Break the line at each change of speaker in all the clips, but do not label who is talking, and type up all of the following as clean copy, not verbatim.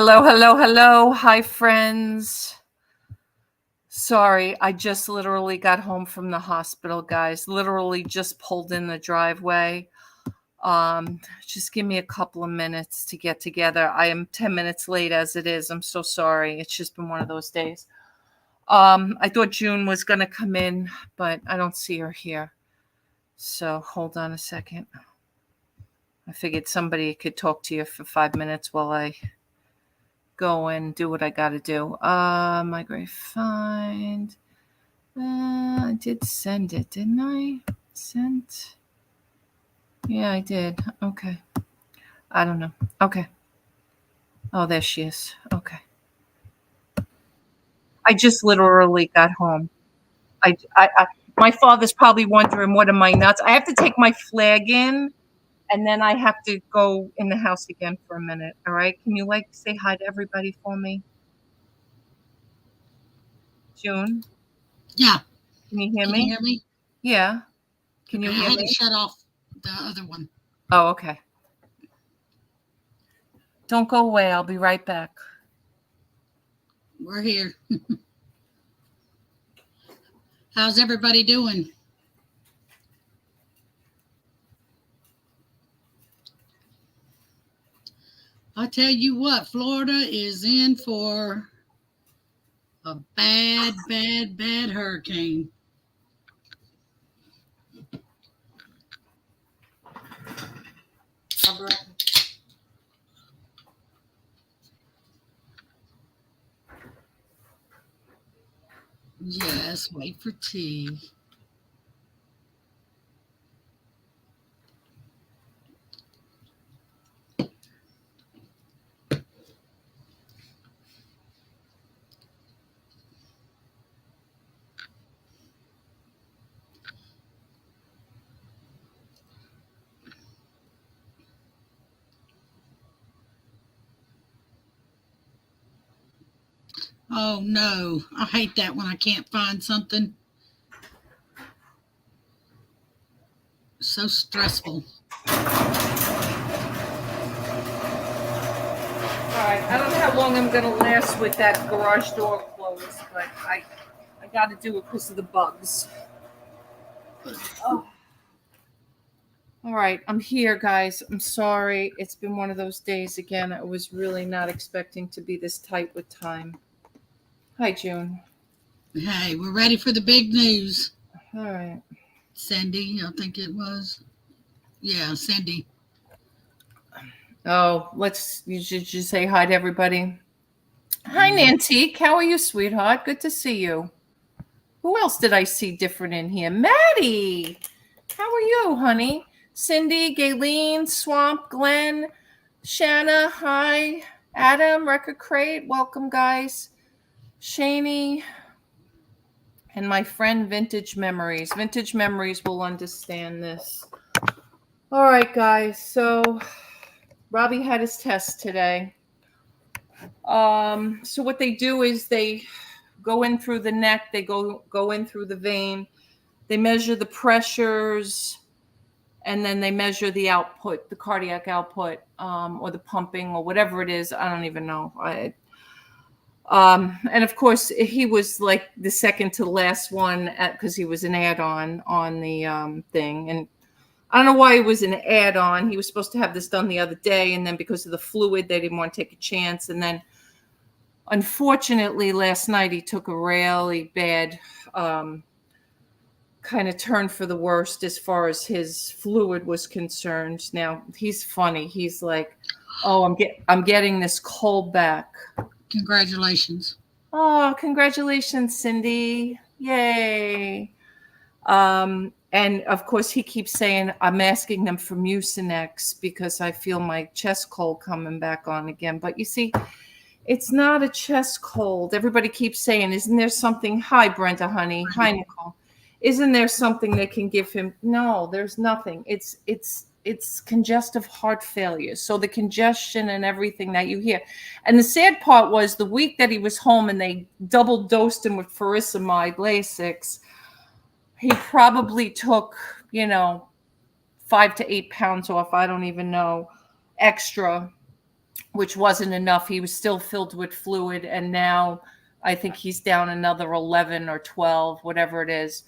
Hello, hello, hello. Hi, friends. Sorry, I just literally got home from the hospital, guys. Literally just pulled in the driveway. Just give me a couple of minutes to get together. I am 10 minutes late as it is. I'm so sorry. It's just been one of those days. I thought June was gonna come in, but I don't see her here. So hold on a second. I figured somebody could talk to you for 5 minutes while I go and do what I got to do. Migrate find. I did send it, didn't I? Sent. Yeah, I did. Okay. I don't know. Okay. Oh, there she is. Okay. I just literally got home. My father's probably wondering what am I nuts. I have to take my flag in, and then I have to go in the house again for a minute. All right. Can you say hi to everybody for me, June?
Yeah.
Can you hear
Can
me?
you hear me?
Yeah. Can you
Okay, I
hear
had to
me?
shut off the other one.
Oh, okay. Don't go away. I'll be right back.
We're here. How's everybody doing? I tell you what, Florida is in for a bad, bad, bad hurricane. Yes, wait for tea. Oh no, I hate that when I can't find something. So stressful.
All right. I don't know how long I'm going to last with that garage door closed, but I got to do it because of the bugs. Oh. All right. I'm here, guys. I'm sorry. It's been one of those days again. I was really not expecting to be this tight with time. Hi, June.
Hey, we're ready for the big news.
All right.
Cindy, I think it was. Yeah, Cindy.
Oh, you should just say hi to everybody. Hi, Nantique. How are you, sweetheart? Good to see you. Who else did I see different in here? Maddie. How are you, honey? Cindy, Gayleen, Swamp, Glenn, Shanna, hi. Adam, Record Crate, welcome, guys. Shani, and my friend Vintage Memories. Vintage Memories will understand this. All right, guys. So Robbie had his test today. So what they do is they go in through the neck, they go in through the vein, they measure the pressures, and then they measure the output, the cardiac output, or the pumping, or whatever it is. I don't even know. And of course, he was like the second to the last one because he was an add-on on the thing. And I don't know why he was an add-on. He was supposed to have this done the other day, and then because of the fluid, they didn't want to take a chance. And then, unfortunately, last night he took a really bad kind of turn for the worst as far as his fluid was concerned. Now he's funny. He's like, "Oh, I'm getting this cold back."
Congratulations.
Oh, congratulations, Cindy! Yay! And of course, he keeps saying, "I'm asking them for Mucinex because I feel my chest cold coming back on again." But you see, it's not a chest cold. Everybody keeps saying, "Isn't there something?" Hi, Brenda, honey. Hi, Nicole. Isn't there something they can give him? No, there's nothing. It's congestive heart failure. So the congestion and everything that you hear. And the sad part was the week that he was home and they double dosed him with furosemide Lasix, he probably took, 5 to 8 pounds off. I don't even know, extra. which wasn't enough. He was still filled with fluid, and now I think he's down another 11 or 12, whatever it is.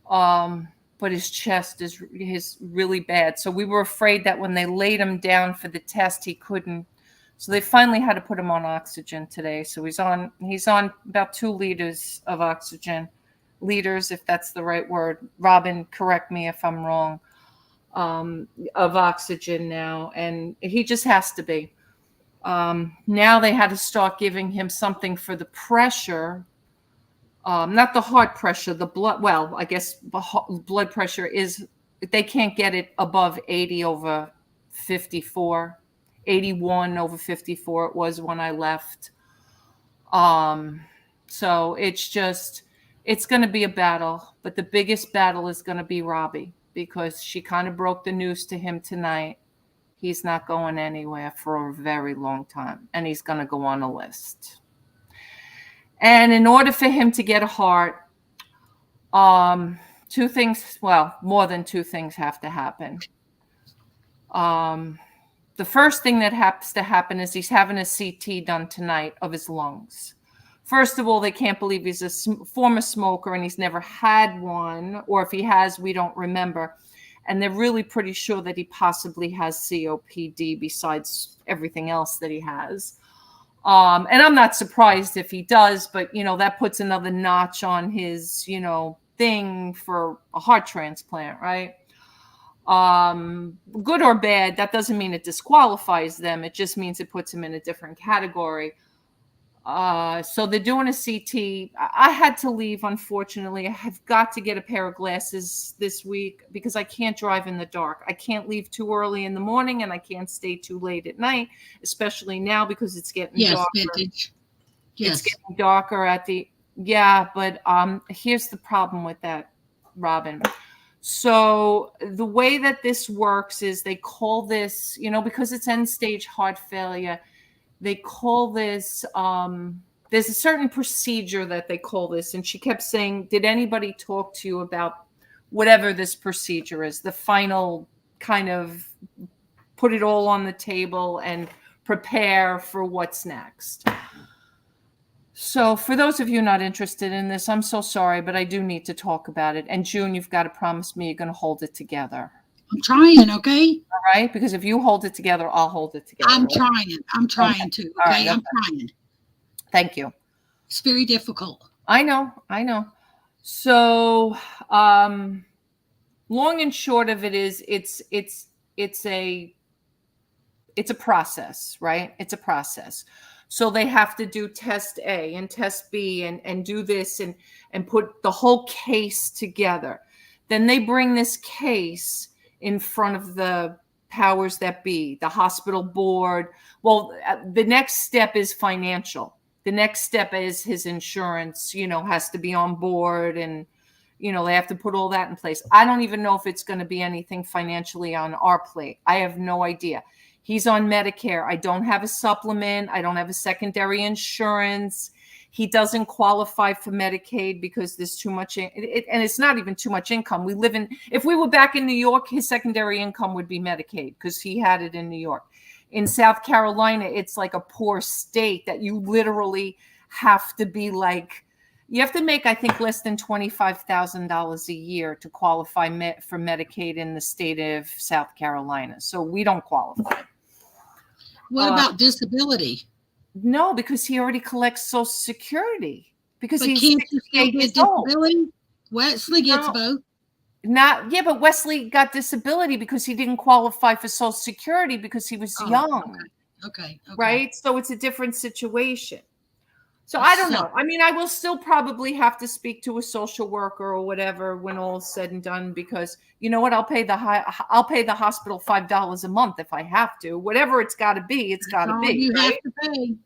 But his chest is really bad. So we were afraid that when they laid him down for the test, he couldn't. So they finally had to put him on oxygen today. So he's on about 2 liters of oxygen. Liters, if that's the right word. Robin, correct me if I'm wrong. Of oxygen now, and he just has to be. Now they had to start giving him something for the pressure. Not the heart pressure, the blood. Well, I guess blood pressure is, they can't get it above 80 over 54, 81 over 54. It was when I left. So it's going to be a battle, but the biggest battle is going to be Robbie, because she kind of broke the news to him tonight. He's not going anywhere for a very long time, and he's going to go on a list. And in order for him to get a heart, 2 things, well, more than 2 things have to happen. The first thing that has to happen is he's having a CT done tonight of his lungs. First of all, they can't believe he's a former smoker and he's never had one, or if he has, we don't remember. And they're really pretty sure that he possibly has COPD besides everything else that he has. And I'm not surprised if he does, but, that puts another notch on his, thing for a heart transplant, right? Good or bad, that doesn't mean it disqualifies them. It just means it puts him in a different category. So they're doing a CT. I had to leave, unfortunately. I have got to get a pair of glasses this week because I can't drive in the dark. I can't leave too early in the morning, and I can't stay too late at night, especially now because it's getting darker.
Vintage. Yes.
It's getting darker but here's the problem with that, Robin. So the way that this works is they call this, because it's end-stage heart failure, they call this, there's a certain procedure that they call this. And she kept saying, did anybody talk to you about whatever this procedure is? The final kind of put it all on the table and prepare for what's next. So for those of you not interested in this, I'm so sorry, but I do need to talk about it. And June, you've got to promise me you're going to hold it together.
I'm trying, okay?
All right? Because if you hold it together, I'll hold it together.
I'm trying to, okay? Right, I'm trying.
Thank you.
It's very difficult.
I know. So, long and short of it is it's a process, right? It's a process. So they have to do test A and test B and do this and put the whole case together. Then they bring this case in front of the powers that be, the hospital board. Well, the next step is financial. The next step is his insurance, has to be on board, and, they have to put all that in place. I don't even know if it's going to be anything financially on our plate. I have no idea. He's on Medicare. I don't have a supplement. I don't have a secondary insurance. He doesn't qualify for Medicaid because there's too much, and it's not even too much income. If we were back in New York, his secondary income would be Medicaid because he had it in New York. In South Carolina, it's like a poor state that you literally have to be like, you have to make, I think, less than $25,000 a year to qualify for Medicaid in the state of South Carolina. So we don't qualify.
What about disability?
No, because he already collects Social Security. Because
but
he's
can't you still get disability?
Old.
Wesley gets both.
But Wesley got disability because he didn't qualify for Social Security because he was young.
Okay.
Right? So it's a different situation. So I don't know. I mean, I will still probably have to speak to a social worker or whatever when all's said and done, because you know what? I'll pay the hospital $5 a month if I have to. Whatever it's got to be, it's got to be.
You
right?
have to pay.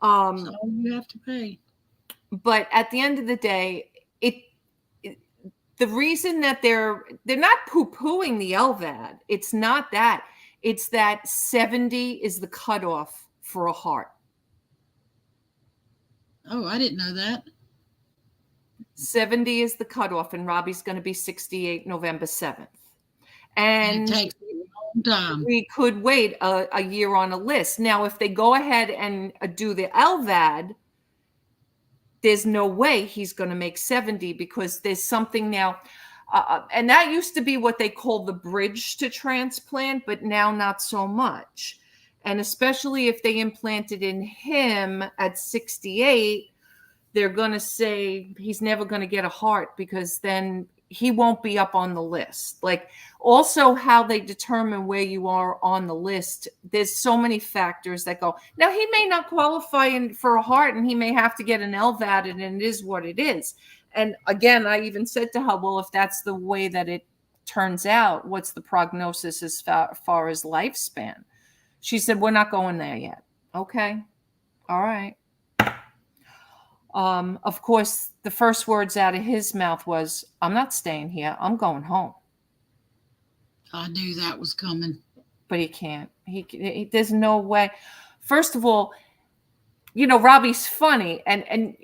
That's all you have to pay.
But at the end of the day, the reason that they're not poo-pooing the LVAD, it's not that. It's that 70 is the cutoff for a heart.
Oh, I didn't know that.
70 is the cutoff, and Robbie's going to be 68 November 7th. And
it takes a
we could wait a year on a list. Now, if they go ahead and do the LVAD, there's no way he's going to make 70 because there's something now. And that used to be what they call the bridge to transplant, but now not so much. And especially if they implanted in him at 68, they're going to say he's never going to get a heart because then he won't be up on the list. Like also how they determine where you are on the list. There's so many factors that go. Now he may not qualify for a heart and he may have to get an LVAD and it is what it is. And again, I even said to her, well, if that's the way that it turns out, what's the prognosis as far as lifespan? She said, we're not going there yet. Okay. All right. Of course, the first words out of his mouth was, I'm not staying here. I'm going home.
I knew that was coming.
But he can't. There's no way. First of all, Robbie's funny and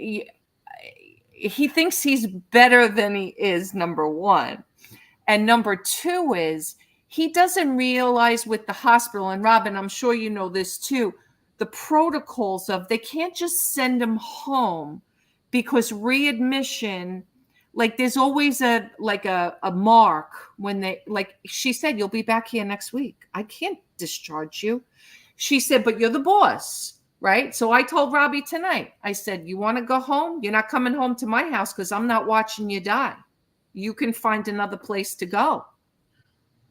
he thinks he's better than he is, number one. And number two is he doesn't realize with the hospital, and Robin, I'm sure you know this too, the protocols of they can't just send him home because readmission, like there's always a mark when they, like she said, you'll be back here next week. I can't discharge you. She said, but you're the boss, right? So I told Robbie tonight, I said, you want to go home? You're not coming home to my house because I'm not watching you die. You can find another place to go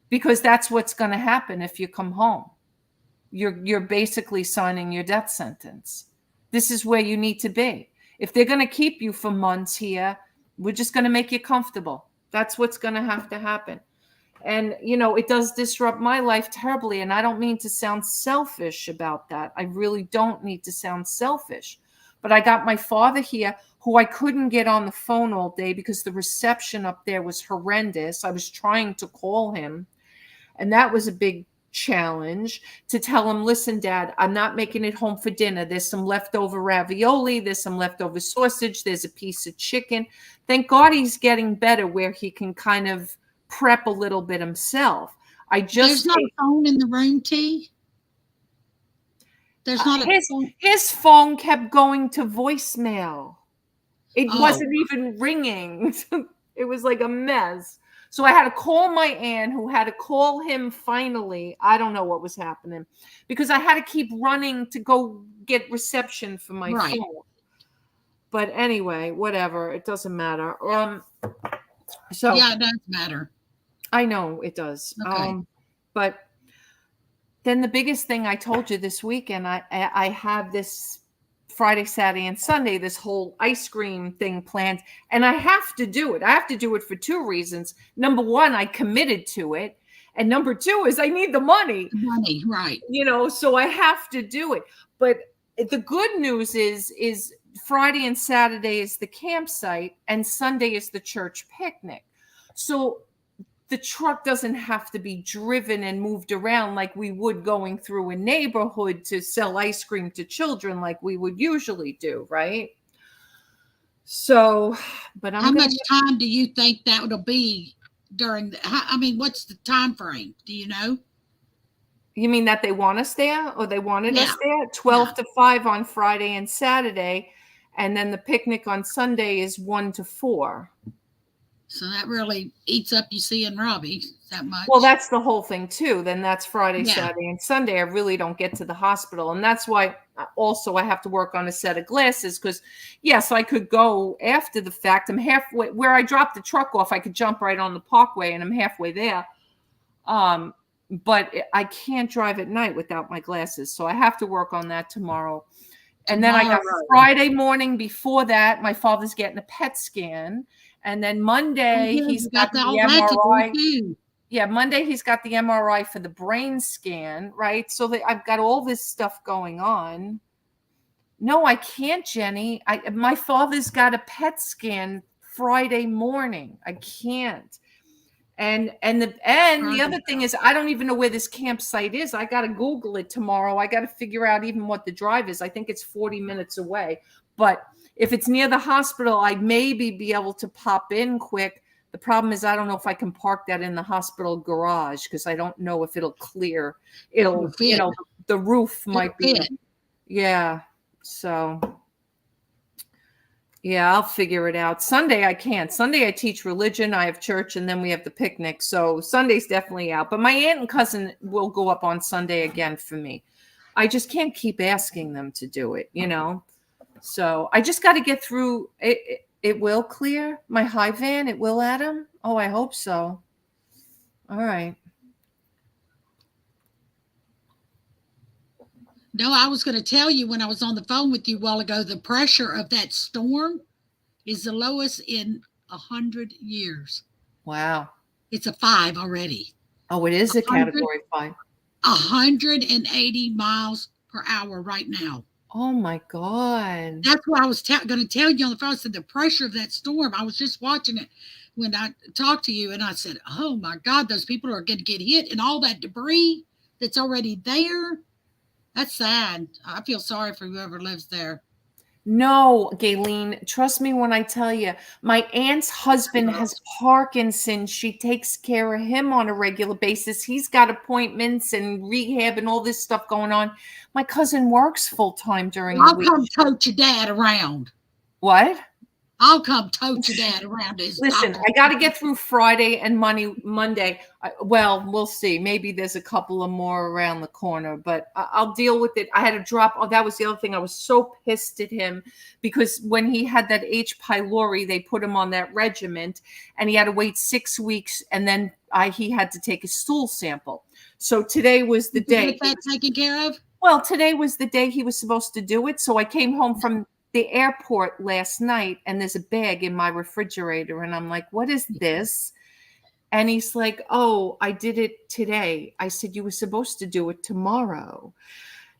because that's what's going to happen if you come home. You're basically signing your death sentence. This is where you need to be. If they're going to keep you for months here, we're just going to make you comfortable. That's what's going to have to happen. And, it does disrupt my life terribly. And I don't mean to sound selfish about that. I really don't need to sound selfish. But I got my father here who I couldn't get on the phone all day because the reception up there was horrendous. I was trying to call him. And that was a big challenge to tell him, listen, Dad, I'm not making it home for dinner. There's some leftover ravioli. There's some leftover sausage. There's a piece of chicken. Thank God he's getting better where he can kind of prep a little bit himself.
There's not a phone in the room, T? There's not
his phone kept going to voicemail. It wasn't even ringing. It was like a mess. So I had to call my aunt who had to call him finally. I don't know what was happening because I had to keep running to go get reception for my phone. But anyway, whatever. It doesn't matter. So
yeah, it does matter.
I know it does.
Okay.
But then the biggest thing I told you this weekend, I have this Friday, Saturday, and Sunday, this whole ice cream thing planned, and I have to do it. I have to do it for two reasons. Number one, I committed to it. And number two is I need the money.
Money, right.
So I have to do it. But the good news is Friday and Saturday is the campsite and Sunday is the church picnic. So the truck doesn't have to be driven and moved around like we would going through a neighborhood to sell ice cream to children like we would usually do, right? So, but
how much time do you think that would be during what's the time frame? Do you know?
You mean that they want us there or they wanted us there? 12 to 5 on Friday and Saturday. And then the picnic on Sunday is 1 to 4.
So that really eats up you seeing Robbie that much.
Well, that's the whole thing too. Then that's Friday, Saturday, and Sunday. I really don't get to the hospital. And that's why also I have to work on a set of glasses because, yes, I could go after the fact. I'm halfway where I dropped the truck off. I could jump right on the parkway and I'm halfway there. But I can't drive at night without my glasses. So I have to work on that tomorrow. And then I got Friday morning before that, my father's getting a PET scan. And then Monday, he's got the MRI. Yeah, Monday, he's got the MRI for the brain scan, right? So I've got all this stuff going on. No, I can't, Jenny. My father's got a PET scan Friday morning. I can't. And the other thing is, I don't even know where this campsite is. I got to Google it tomorrow. I got to figure out even what the drive is. I think it's 40 minutes away. But if it's near the hospital, I'd maybe be able to pop in quick The problem is I don't know if I can park that in the hospital garage because I don't know if it'll clear.
It'll fit.
The roof
It'll
might be.
fit.
Yeah. So, yeah, I'll figure it out. Sunday I can't. Sunday I teach religion. I have church, and then we have the picnic. So Sunday's definitely out. But my aunt and cousin will go up on Sunday again for me. I just can't keep asking them to do it, So I just got to get through it. It will clear my high van. It will, Adam. Oh, I hope so. All right.
No, I was going to tell you when I was on the phone with you a while ago, the pressure of that storm is the lowest in 100 years.
Wow.
It's a 5 already.
Oh, it is a category 5.
180 miles per hour right now.
Oh my God.
That's what I was going to tell you on the phone. I said the pressure of that storm. I was just watching it when I talked to you, and I said, oh my God, those people are going to get hit, and all that debris that's already there. That's sad. I feel sorry for whoever lives there.
No, Gayleen, trust me when I tell you, my aunt's husband has Parkinson's. She takes care of him on a regular basis. He's got appointments and rehab and all this stuff going on. My cousin works full time during the week.
I'll come tote your dad around.
What?
I'll come tote your dad around his
Listen,
doctor.
I got to get through Friday and Monday. Well, we'll see. Maybe there's a couple of more around the corner, but I'll deal with it. I had to drop. Oh, that was the other thing. I was so pissed at him because when he had that H. pylori, they put him on that regiment, and he had to wait 6 weeks, and then he had to take a stool sample. So today was the day.
Get that taken care of?
Well, today was the day he was supposed to do it. So I came home from the airport last night, and there's a bag in my refrigerator, and I'm like, what is this? And he's like, oh, I did it today. I said, you were supposed to do it tomorrow.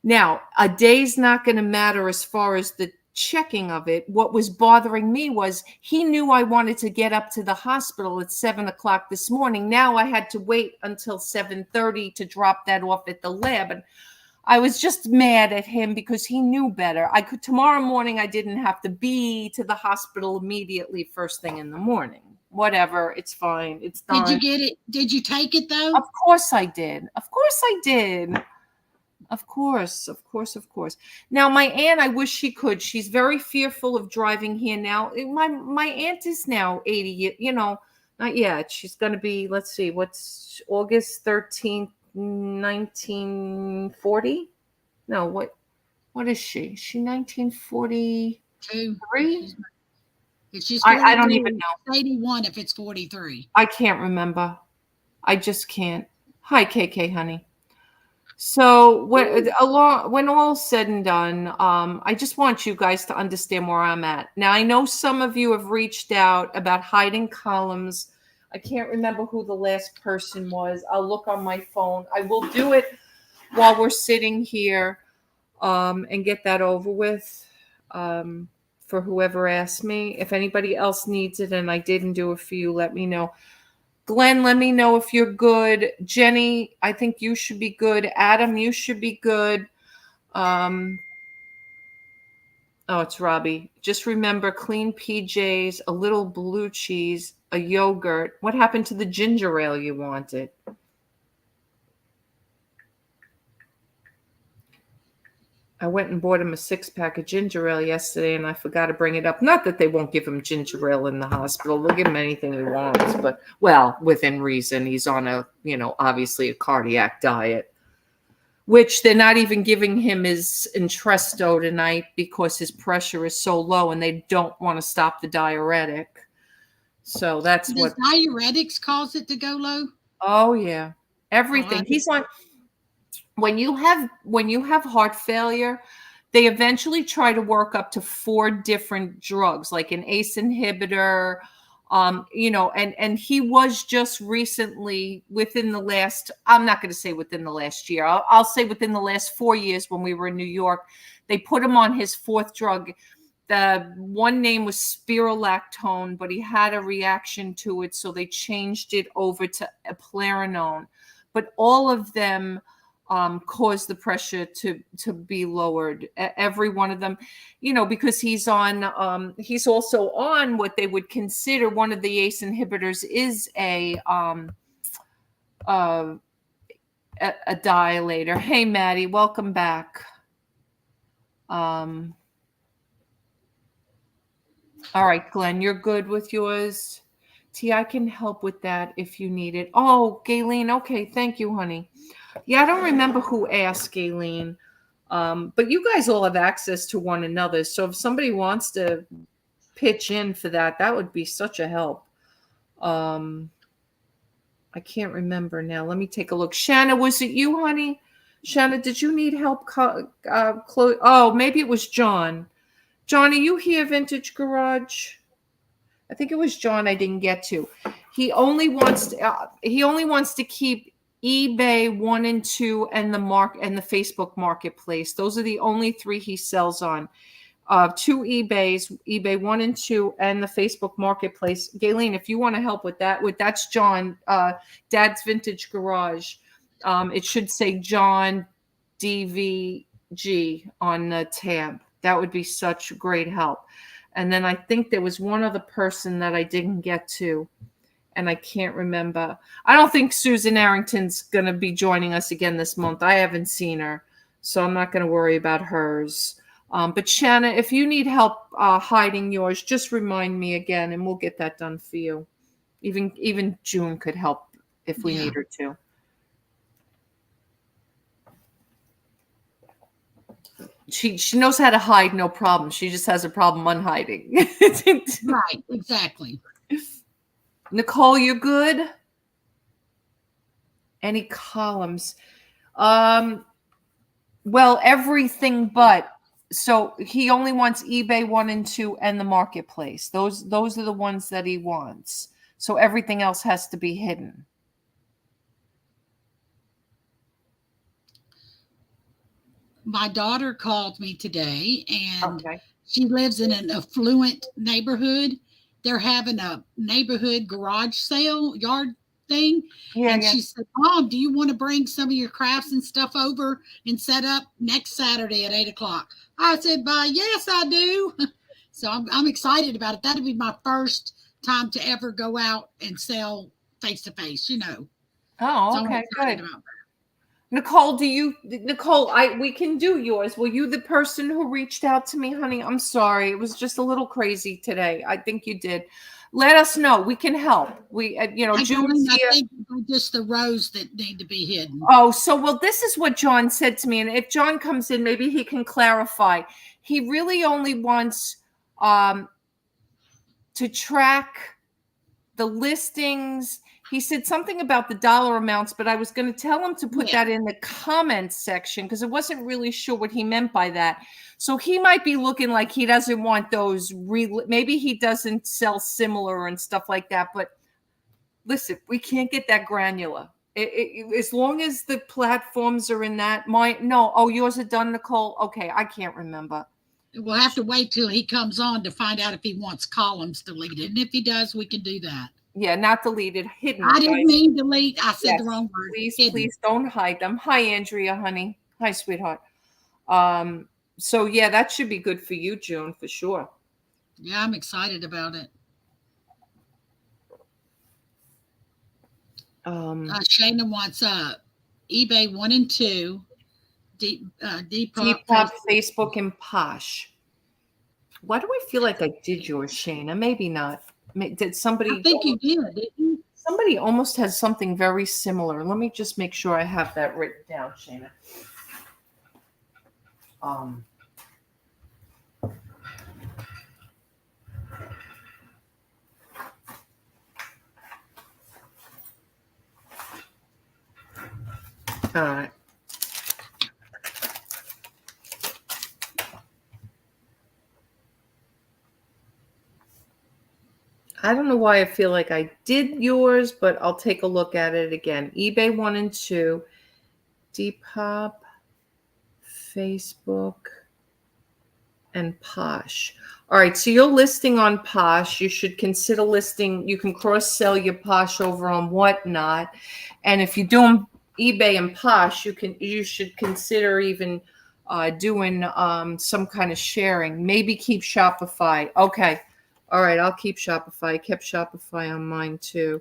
Now, a day's not going to matter as far as the checking of it. What was bothering me was he knew I wanted to get up to the hospital at 7:00 this morning. Now I had to wait until 7:30 to drop that off at the lab. And I was just mad at him because he knew better. Tomorrow morning, I didn't have to be to the hospital immediately first thing in the morning. Whatever, it's fine. It's done.
Did you get it? Did you take it though?
Of course I did. Of course I did. Of course. Now, my aunt, I wish she could. She's very fearful of driving here now. My aunt is now 80, not yet. She's going to be, let's see, what's August 13th, 1940? No, what is she? Is she 1943?
She's
I don't even know.
81 if it's 43.
I can't remember. I just can't. Hi, KK, honey. So when all's said and done, I just want you guys to understand where I'm at. Now, I know some of you have reached out about hiding columns. I can't remember who the last person was. I'll look on my phone. I will do it while we're sitting here and get that over with for whoever asked me. If anybody else needs it and I didn't do it for you, let me know. Glenn, let me know if you're good. Jenny, I think you should be good. Adam, you should be good. Oh, it's Robbie. Just remember, clean PJs, a little blue cheese, a yogurt. What happened to the ginger ale you wanted? I went and bought him a 6-pack of ginger ale yesterday, and I forgot to bring it up. Not that they won't give him ginger ale in the hospital. They'll give him anything he wants, but, well, within reason. He's on obviously a cardiac diet, which they're not even giving him his Entresto tonight because his pressure is so low, and they don't want to stop the diuretic. So that's
Does diuretics cause it to go low?
Oh, yeah. Everything. He's on... When you have heart failure, they eventually try to work up to 4 different drugs, like an ACE inhibitor, and he was just recently within the last, I'm not going to say within the last year, I'll say within the last 4 years when we were in New York, they put him on his 4th drug. The one name was spirulactone, but he had a reaction to it, so they changed it over to eplerenone. But all of them cause the pressure to be lowered. Every one of them, because he's also on what they would consider one of the ACE inhibitors is a dilator. Hey, Maddie, welcome back. All right, Glenn, you're good with yours. T, I can help with that if you need it. Oh, Gayleen, okay, thank you, honey. Yeah, I don't remember who asked, Gayleen, but you guys all have access to one another. So if somebody wants to pitch in for that, that would be such a help. I can't remember now. Let me take a look. Shanna, was it you, honey? Shanna, did you need help? Oh, maybe it was John. John, are you here, Vintage Garage? I think it was John I didn't get to. He only wants to keep eBay 1 and 2 and the Facebook Marketplace. Those are the only 3 he sells on. 2 eBays, eBay 1 and 2, and the Facebook Marketplace. Gayleen, if you want to help with that's John, Dad's Vintage Garage. It should say John DVG on the tab. That would be such great help. And then I think there was one other person that I didn't get to, and I can't remember. I don't think Susan Arrington's going to be joining us again this month. I haven't seen her, so I'm not going to worry about hers. But Shanna, if you need help hiding yours, just remind me again, and we'll get that done for you. Even June could help if we need her to. She knows how to hide, no problem. She just has a problem unhiding.
Right, exactly.
Nicole, you good? Any columns? Well, everything but. So he only wants eBay 1 and 2 and the Marketplace. Those are the ones that he wants. So everything else has to be hidden.
My daughter called me today, and she lives in an affluent neighborhood. They're having a neighborhood garage sale, yard thing. And she said, Mom, do you want to bring some of your crafts and stuff over and set up next Saturday at 8:00? I said, yes, I do. So I'm excited about it. That'll be my first time to ever go out and sell face to face,
Oh, okay, good. Nicole, we can do yours. Were you the person who reached out to me, honey? I'm sorry. It was just a little crazy today. I think you did. Let us know. We can help. June's here.
I think just the rows that need to be hidden.
Oh, this is what John said to me. And if John comes in, maybe he can clarify. He really only wants to track the listings. He said something about the dollar amounts, but I was going to tell him to put that in the comments section because I wasn't really sure what he meant by that. So he might be looking like he doesn't want those. Maybe he doesn't sell similar and stuff like that. But listen, we can't get that granular. As long as the platforms are in that. Yours are done, Nicole? Okay, I can't remember.
We'll have to wait till he comes on to find out if he wants columns deleted. And if he does, we can do that.
Yeah, not deleted, hidden.
I didn't mean delete. I said the wrong word.
Please don't hide them. Hi, Andrea, honey. Hi, sweetheart. So yeah, that should be good for you, June, for sure.
Yeah, I'm excited about it. Shayna wants eBay 1 and 2,
Depop, Facebook, and Posh. Why do I feel like I did yours, Shayna? Maybe not. Did somebody?
I think you did, didn't you?
Somebody almost has something very similar. Let me just make sure I have that written down, Shayna. All right. I don't know why I feel like I did yours, but I'll take a look at it again. eBay 1 and 2, Depop, Facebook, and Posh. All right, so you're listing on Posh. You should consider listing. You can cross-sell your Posh over on Whatnot. And if you're doing eBay and Posh, you should consider even doing some kind of sharing. Maybe keep Shopify. Okay. All right, I'll keep Shopify. I kept Shopify on mine too.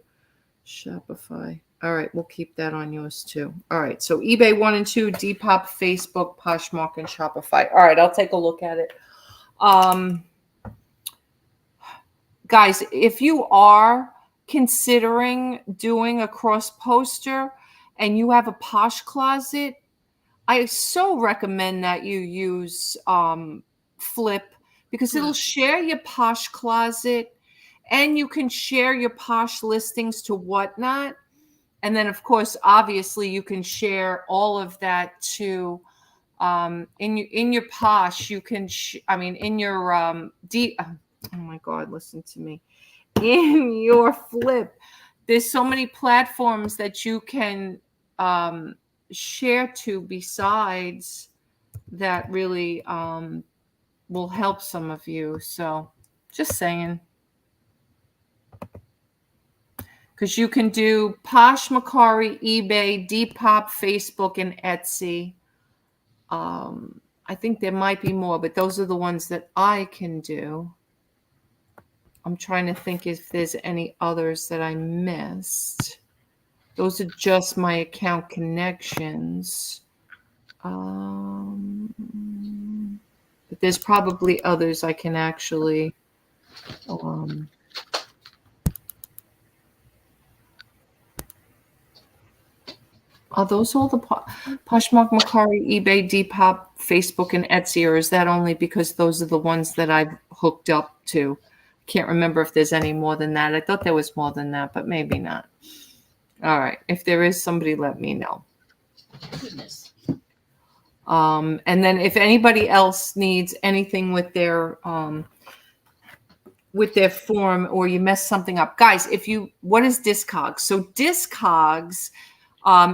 Shopify. All right, we'll keep that on yours too. All right, so eBay 1 and 2, Depop, Facebook, Poshmark, and Shopify. All right, I'll take a look at it. Guys, if you are considering doing a cross poster and you have a Posh closet, I so recommend that you use Flip, because it'll share your Posh closet and you can share your Posh listings to Whatnot. And then, of course, obviously, you can share all of that to in your Posh. You can, in your oh my God, listen to me. In your Flip, there's so many platforms that you can share to besides that really will help some of you. So just saying. Because you can do Posh, Macari, eBay, Depop, Facebook, and Etsy. I think there might be more, but those are the ones that I can do. I'm trying to think if there's any others that I missed. Those are just my account connections. But there's probably others I can actually are those all the Poshmark, Macari, eBay, Depop, Facebook, and Etsy, or is that only because those are the ones that I've hooked up to? Can't remember if there's any more than that. I thought there was more than that, but maybe not. All right. If there is, somebody let me know.
Goodness.
And then if anybody else needs anything with their form, or you mess something up, guys, what is Discogs? So Discogs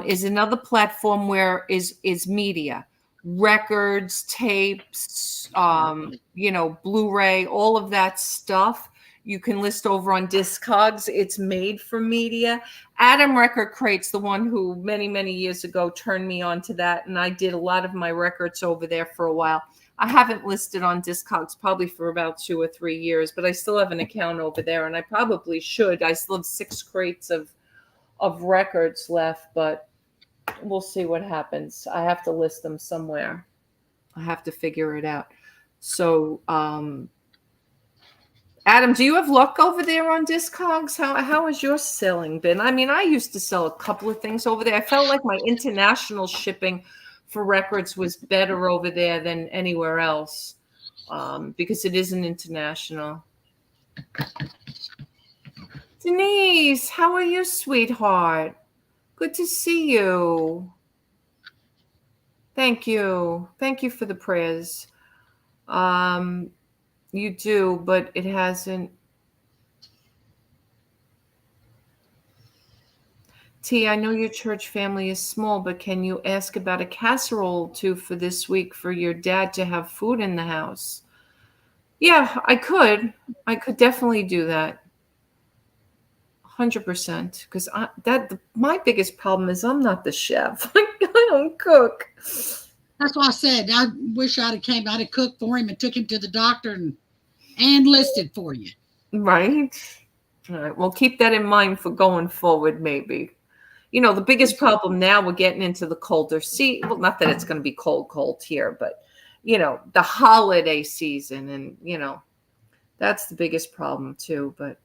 is another platform where is media, records, tapes, Blu-ray, all of that stuff. You can list over on Discogs. It's made for media. Adam Record Crate's the one who many, many years ago turned me on to that, and I did a lot of my records over there for a while. I haven't listed on Discogs probably for about 2 or 3 years, but I still have an account over there, and I probably should. I still have 6 crates of records left, but we'll see what happens. I have to list them somewhere. I have to figure it out. So, Adam, do you have luck over there on Discogs? How has your selling been? I mean, I used to sell a couple of things over there. I felt like my international shipping for records was better over there than anywhere else, because it isn't international. Denise, how are you, sweetheart? Good to see you. Thank you. Thank you for the prayers. You do, but it hasn't. T, I know your church family is small, but can you ask about a casserole too for this week for your dad to have food in the house? Yeah, I could. I could definitely do that. 100%. Because my biggest problem is I'm not the chef. I don't cook.
That's why I said I wish I'd have came. I'd have cooked for him and took him to the doctor and listed for you.
Right. All right. Well, keep that in mind for going forward, maybe. The biggest problem now, we're getting into the colder season. Well, not that it's going to be cold here, but, the holiday season. And, that's the biggest problem too. But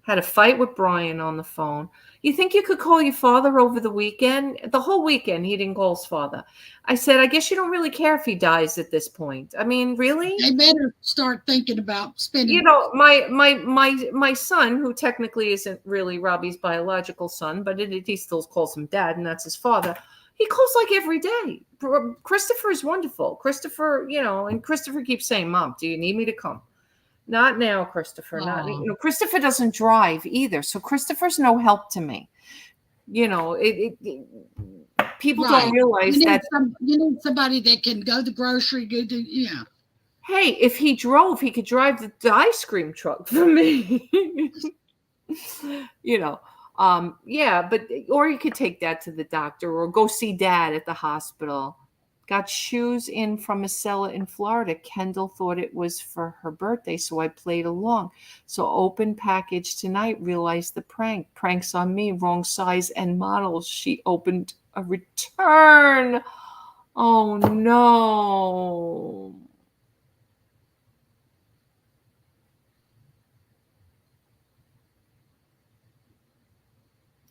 had a fight with Brian on the phone. You think you could call your father over the weekend? The whole weekend, he didn't call his father. I said, I guess you don't really care if he dies at this point. I mean, really?
They better start thinking about spending.
My son, who technically isn't really Robbie's biological son, but he still calls him dad, and that's his father. He calls like every day. Christopher is wonderful. Christopher, and Christopher keeps saying, Mom, do you need me to come? Not now, Christopher. Not Christopher doesn't drive either, so Christopher's no help to me. People don't realize that
you need somebody that can go to the grocery,
Hey, if he drove, he could drive the ice cream truck for me. Yeah, but or you could take Dad to the doctor or go see Dad at the hospital. Got shoes in from a seller in Florida. Kendall thought it was for her birthday, so I played along. So open package tonight, realized the prank. Pranks on me, wrong size and model. She opened a return. Oh no.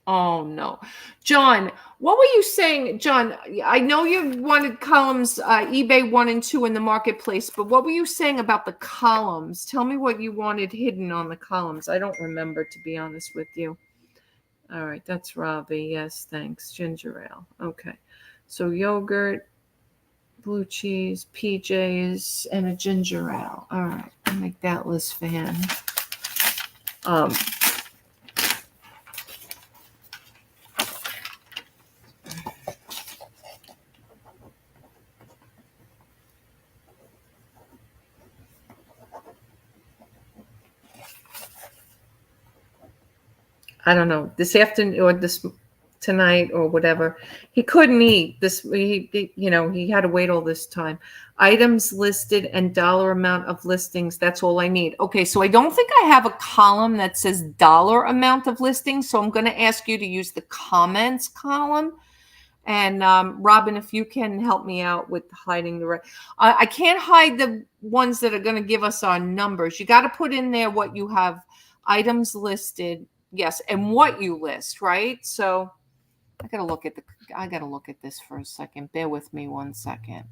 Oh no. John, what were you saying? John, I know you wanted columns, eBay 1 and 2 in the marketplace, but what were you saying about the columns? Tell me what you wanted hidden on the columns. I don't remember, to be honest with you. All right, that's Robbie. Yes, thanks. Ginger ale. Okay. So yogurt, blue cheese, PJs, and a ginger ale. All right, I'll make that list for him. I don't know, this afternoon or this tonight or whatever. He couldn't eat this. He had to wait all this time. Items listed and dollar amount of listings. That's all I need. Okay, so I don't think I have a column that says dollar amount of listings. So I'm going to ask you to use the comments column. And Robin, if you can help me out with hiding the right, I can't hide the ones that are going to give us our numbers. You got to put in there what you have, items listed, yes, and what you list, right? So I got to look at this for a second. Bear with me 1 second.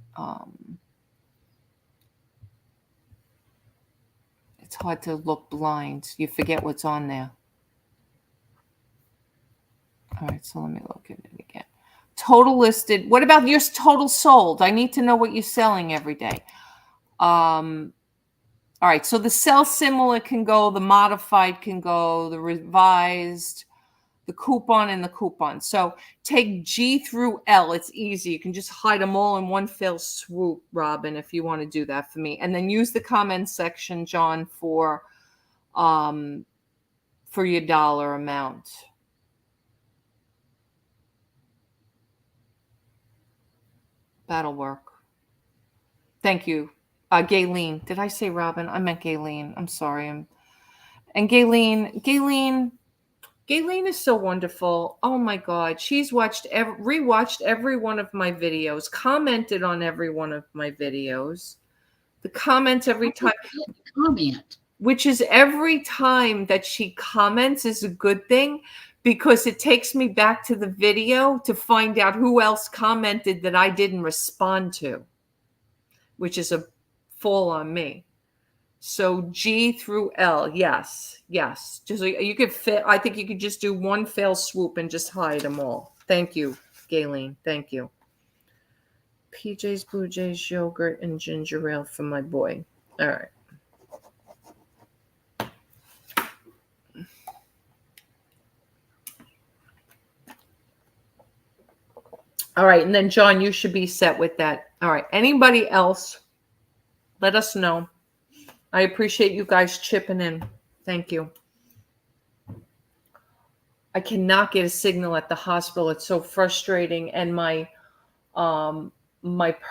It's hard to look blind. You forget what's on there. All right, so let me look at it again. Total listed. What about your total sold? I need to know what you're selling every day. All right, so the sell similar can go, the modified can go, the revised, the coupon, and the coupon. So take G through L. It's easy. You can just hide them all in one fell swoop, Robin, if you want to do that for me. And then use the comment section, John, for your dollar amount. That'll work. Thank you. Gayleen. Did I say Robin? I meant Gayleen. I'm sorry. And Gayleen is so wonderful. Oh my God. She's rewatched every one of my videos, commented on every one of my videos. The comments every time.
Comment.
Which is every time that she comments is a good thing because it takes me back to the video to find out who else commented that I didn't respond to, which is a fall on me. So G through L, yes. Just you could fit. I think you could just do one fell swoop and just hide them all. Thank you, Gayleen. Thank you. PJ's, Blue Jays, yogurt, and ginger ale for my boy. All right. All right, and then John, you should be set with that. All right. Anybody else? Let us know. I appreciate you guys chipping in. Thank you. I cannot get a signal at the hospital. It's so frustrating. And my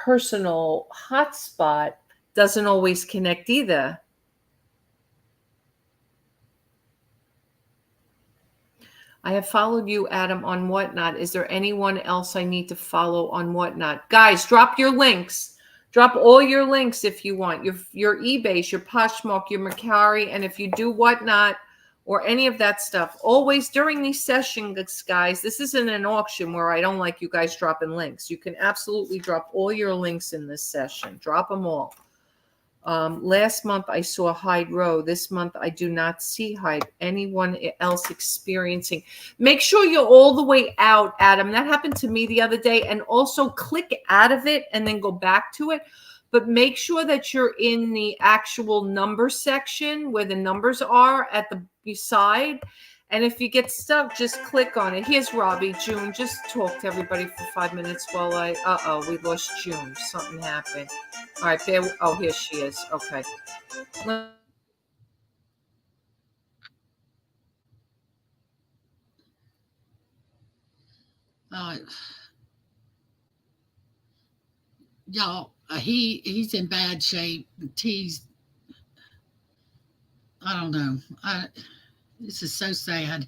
personal hotspot doesn't always connect either. I have followed you, Adam, on Whatnot. Is there anyone else I need to follow on Whatnot? Guys, drop your links. Drop all your links if you want. Your eBays, your Poshmark, your Mercari, and if you do Whatnot or any of that stuff, always during these sessions, guys, this isn't an auction where I don't like you guys dropping links. You can absolutely drop all your links in this session. Drop them all. Last month I saw Hyde Row. This month I do not see Hyde. Anyone else experiencing? Make sure you're all the way out, Adam. That happened to me the other day. And also click out of it and then go back to it. But make sure that you're in the actual number section where the numbers are at the side. And if you get stuck, just click on it. Here's Robbie. June, just talk to everybody for 5 minutes while we lost June. Something happened. All right, here she is. Okay.
Uh, y'all, he's in bad shape. He's I don't know. This is so sad.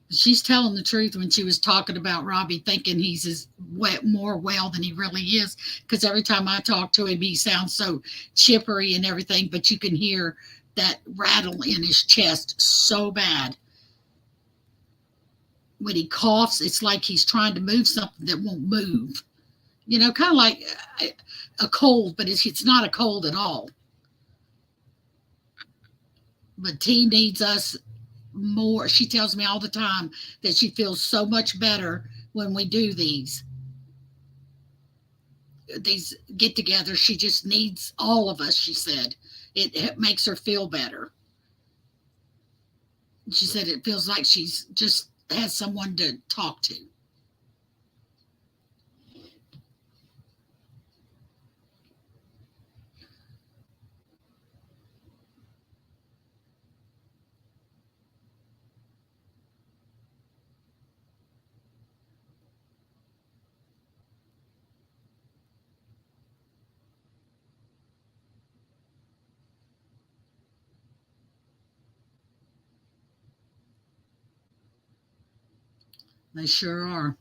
She's telling the truth when she was talking about Robbie, thinking he's more well than he really is. Because every time I talk to him, he sounds so chippery and everything, but you can hear that rattle in his chest so bad. When he coughs, it's like he's trying to move something that won't move. Kind of like a cold, but it's not a cold at all. But T needs us more. She tells me all the time that she feels so much better when we do these get-togethers. She just needs all of us, she said. It makes her feel better. She said it feels like she's just has someone to talk to. They sure are.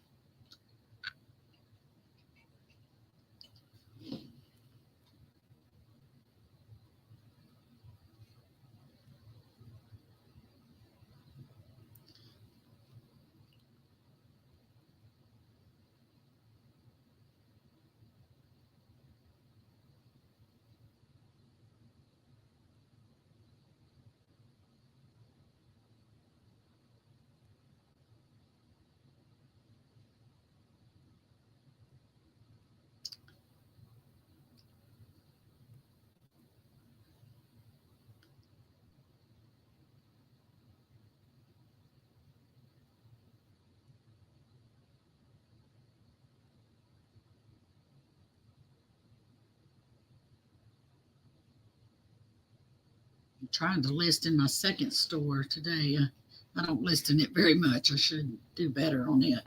I'm trying to list in my second store today. I don't list in it very much. I should do better on it.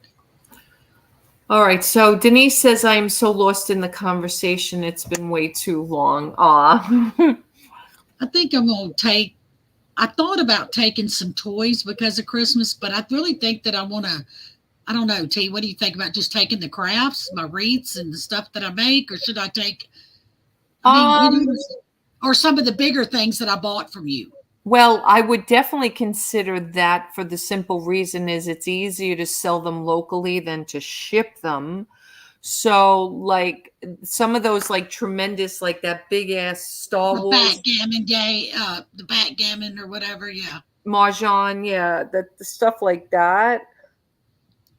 All right. So Denise says, I am so lost in the conversation. It's been way too long. Aw.
I think I thought about taking some toys because of Christmas, but I really think that I want to, I don't know, T, what do you think about just taking the crafts, my wreaths and the stuff that I make, or should I take, or some of the bigger things that I bought from you?
Well, I would definitely consider that for the simple reason is it's easier to sell them locally than to ship them. So like some of those like tremendous, like that big ass Star Wars
The backgammon or whatever. Yeah.
Mahjong. Yeah. The stuff like that.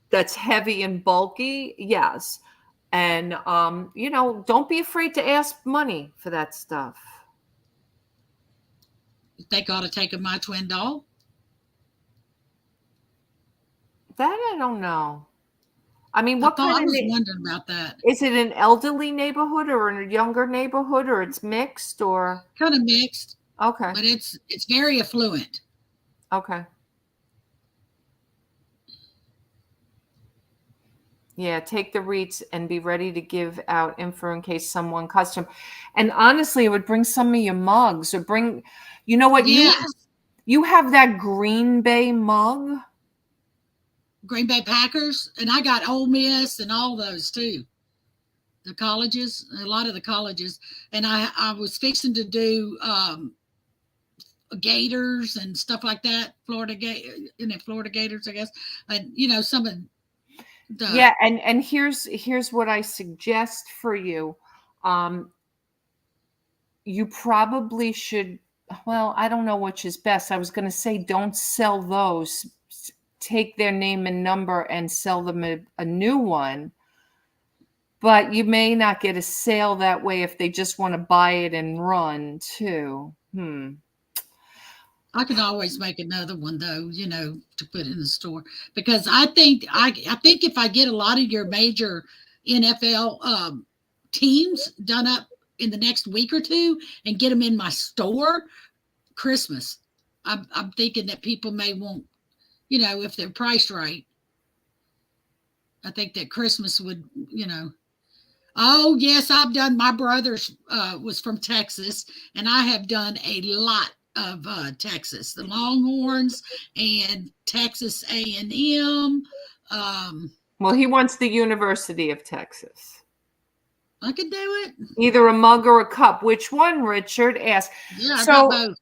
That's heavy and bulky. Yes. And, don't be afraid to ask money for that stuff.
You think I ought to take my twin doll?
That I don't know. I mean,
I was wondering about that.
Is it an elderly neighborhood or a younger neighborhood, or it's mixed, or
kind of mixed?
Okay,
but it's very affluent.
Okay. Yeah, take the REITs and be ready to give out info in case someone custom. And honestly, it would bring some of your mugs or bring, you know what?
Yes.
You have that Green Bay mug.
Green Bay Packers, and I got Ole Miss and all those too. The colleges, a lot of the colleges, and I was fixing to do Gators and stuff like that. Florida Gators, I guess, and some of the
Yeah, and here's what I suggest for you. You probably should. Well, I don't know which is best. I was going to say don't sell those. Take their name and number and sell them a new one. But you may not get a sale that way if they just want to buy it and run too.
I can always make another one though, to put in the store, because I think if I get a lot of your major NFL teams done up in the next week or two and get them in my store. Christmas. I'm thinking that people may want, if they're priced right. I think that Christmas would, Oh, yes, I've done. My brother's was from Texas, and I have done a lot of Texas, the Longhorns and Texas A&M.
Well, he wants the University of Texas.
I could do it.
Either a mug or a cup. Which one, Richard asked.
Yeah, I got both.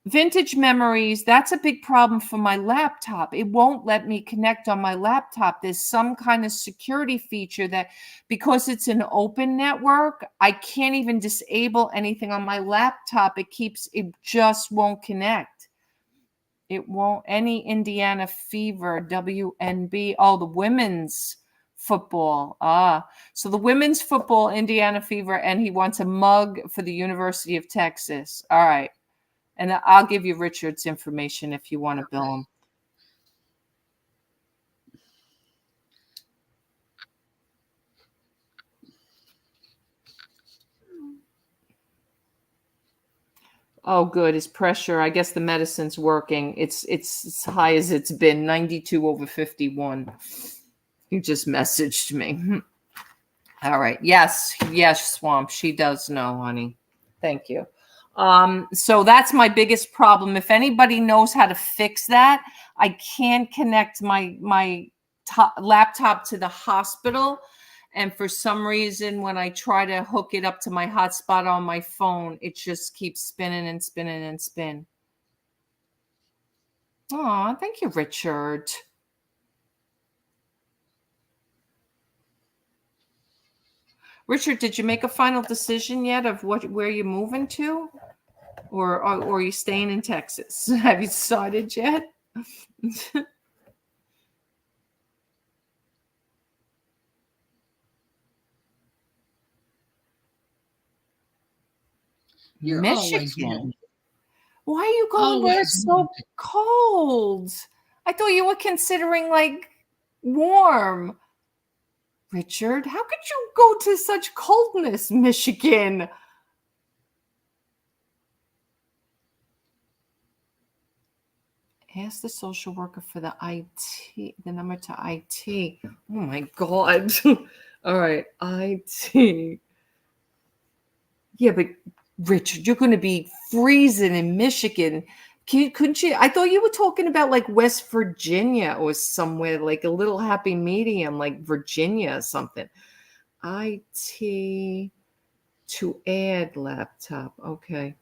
Vintage memories, that's a big problem for my laptop. It won't let me connect on my laptop. There's some kind of security feature that, because it's an open network, I can't even disable anything on my laptop. It just won't connect. It won't. Any Indiana Fever, WNB. Oh, the women's football. So the women's football, Indiana Fever, and he wants a mug for the University of Texas. All right. And I'll give you Richard's information if you want to bill him. Oh, good. His pressure, I guess the medicine's working. It's as high as it's been, 92/51. You just messaged me. All right. Yes, Swamp. She does know, honey. Thank you. So that's my biggest problem. If anybody knows how to fix that, I can't connect my laptop to the hospital. And for some reason, when I try to hook it up to my hotspot on my phone, it just keeps spinning and spinning and spin. Oh, thank you, Richard. Richard, did you make a final decision yet of where you're moving to? Or are you staying in Texas? Have you decided yet?
You're
Michigan. Why are you going where it's so cold? I thought you were considering like warm. Richard, how could you go to such coldness, Michigan? Ask the social worker for the number to IT. Oh my God. All right, IT. Yeah, but Richard, you're going to be freezing in Michigan. Couldn't you? I thought you were talking about like West Virginia or somewhere, like a little happy medium, like Virginia or something. IT to add laptop. Okay.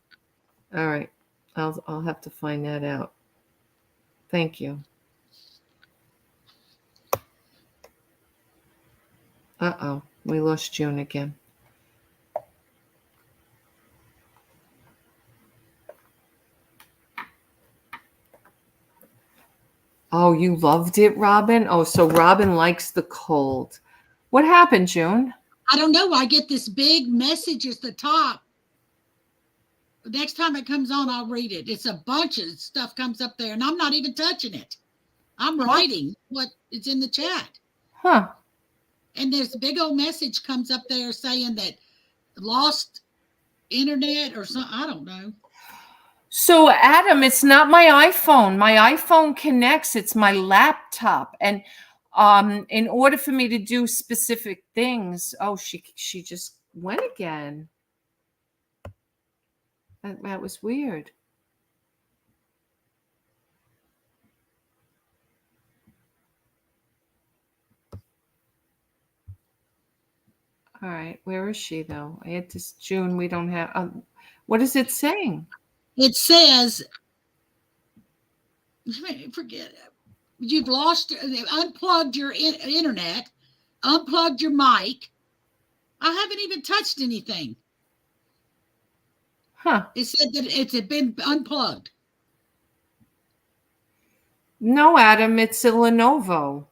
All right. I'll have to find that out. Thank you. Uh-oh. We lost June again. Oh, you loved it, Robin? Oh, so Robin likes the cold. What happened, June?
I don't know. I get this big message at the top. Next time it comes on, I'll read it. It's a bunch of stuff comes up there, and I'm not even touching it. I'm writing what is in the chat.
Huh.
And there's a big old message comes up there saying that lost internet or something. I don't know.
So, Adam, it's not my iPhone. My iPhone connects. It's my laptop. And in order for me to do specific things, she just went again. That was weird. All right. Where is she, though? I had this June. We don't have. What is it saying?
It says, forget it. You've unplugged your internet, unplugged your mic. I haven't even touched anything.
Huh.
It said that it had been unplugged.
No, Adam, it's a Lenovo.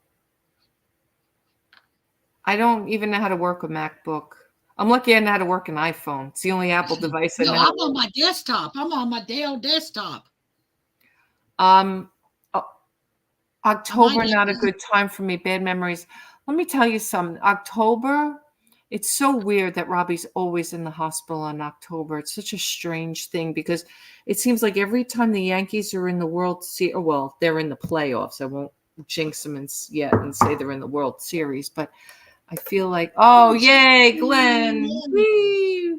I don't even know how to work a MacBook. I'm lucky I know how to work an iPhone. It's the only Apple device I know.
I'm on my desktop. I'm on my Dell desktop.
October, not a good time for me. Bad memories. Let me tell you something. October It's so weird that Robbie's always in the hospital in October. It's such a strange thing because it seems like every time the Yankees are in the World Series, well, they're in the playoffs. I won't jinx them yet and say they're in the World Series, but I feel like, oh, yay, Glenn. Whee!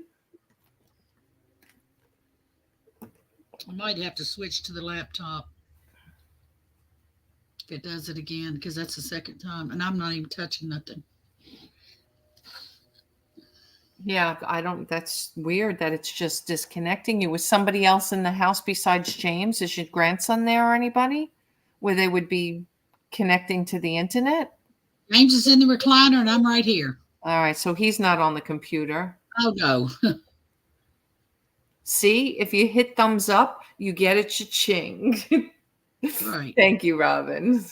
I might have to switch to the laptop if it does it again, because that's the second time, and I'm not even touching nothing.
Yeah, that's weird that it's just disconnecting you. Was somebody else in the house besides James? Is your grandson there or anybody where they would be connecting to the internet?
James is in the recliner, and I'm right here.
All right, so he's not on the computer.
Oh, no.
See, if you hit thumbs up, you get a cha-ching.
Right.
Thank you, Robin.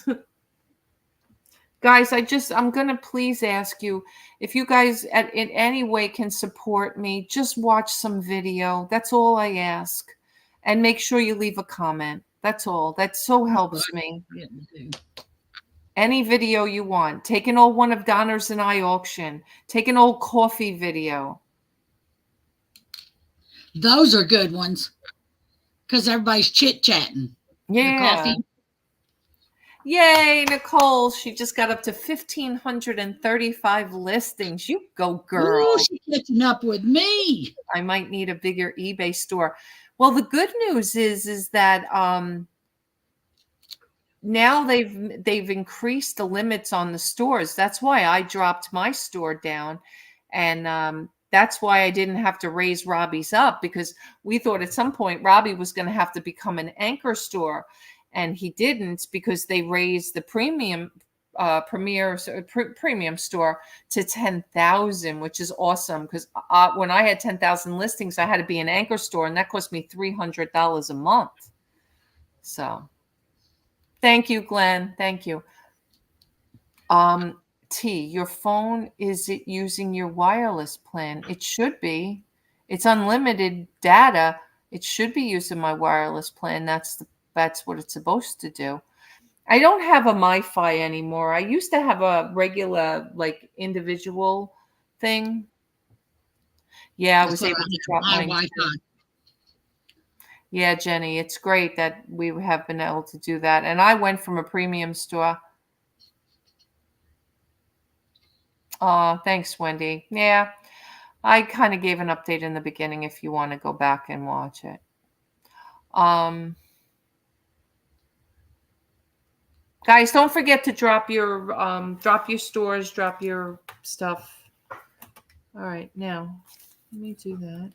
Guys, I'm going to please ask you if you guys in any way can support me, just watch some video. That's all I ask. And make sure you leave a comment. That's all. That so helps me. Any video you want. Take an old one of Donner's and I auction. Take an old coffee video.
Those are good ones because everybody's chit-chatting.
Yeah.
The coffee.
Yay, Nicole. She just got up to 1,535 listings. You go, girl.
Ooh, she's catching up with me.
I might need a bigger eBay store. Well, the good news is that now they've increased the limits on the stores. That's why I dropped my store down. And that's why I didn't have to raise Robbie's up, because we thought at some point Robbie was going to have to become an anchor store. And he didn't, because they raised the premium store to 10,000, which is awesome. Because when I had 10,000 listings, I had to be an anchor store, and that cost me $300 a month. So, thank you, Glenn. Thank you. T, your phone, is it using your wireless plan? It should be. It's unlimited data. It should be using my wireless plan. That's what it's supposed to do. I don't have a MiFi anymore. I used to have a regular, like, individual thing. Yeah, I was able to drop my Wi-Fi. Yeah, Jenny, it's great that we have been able to do that. And I went from a premium store. Thanks, Wendy. Yeah, I kind of gave an update in the beginning if you want to go back and watch it. Guys, don't forget to drop your stores, drop your stuff. All right, now let me do that.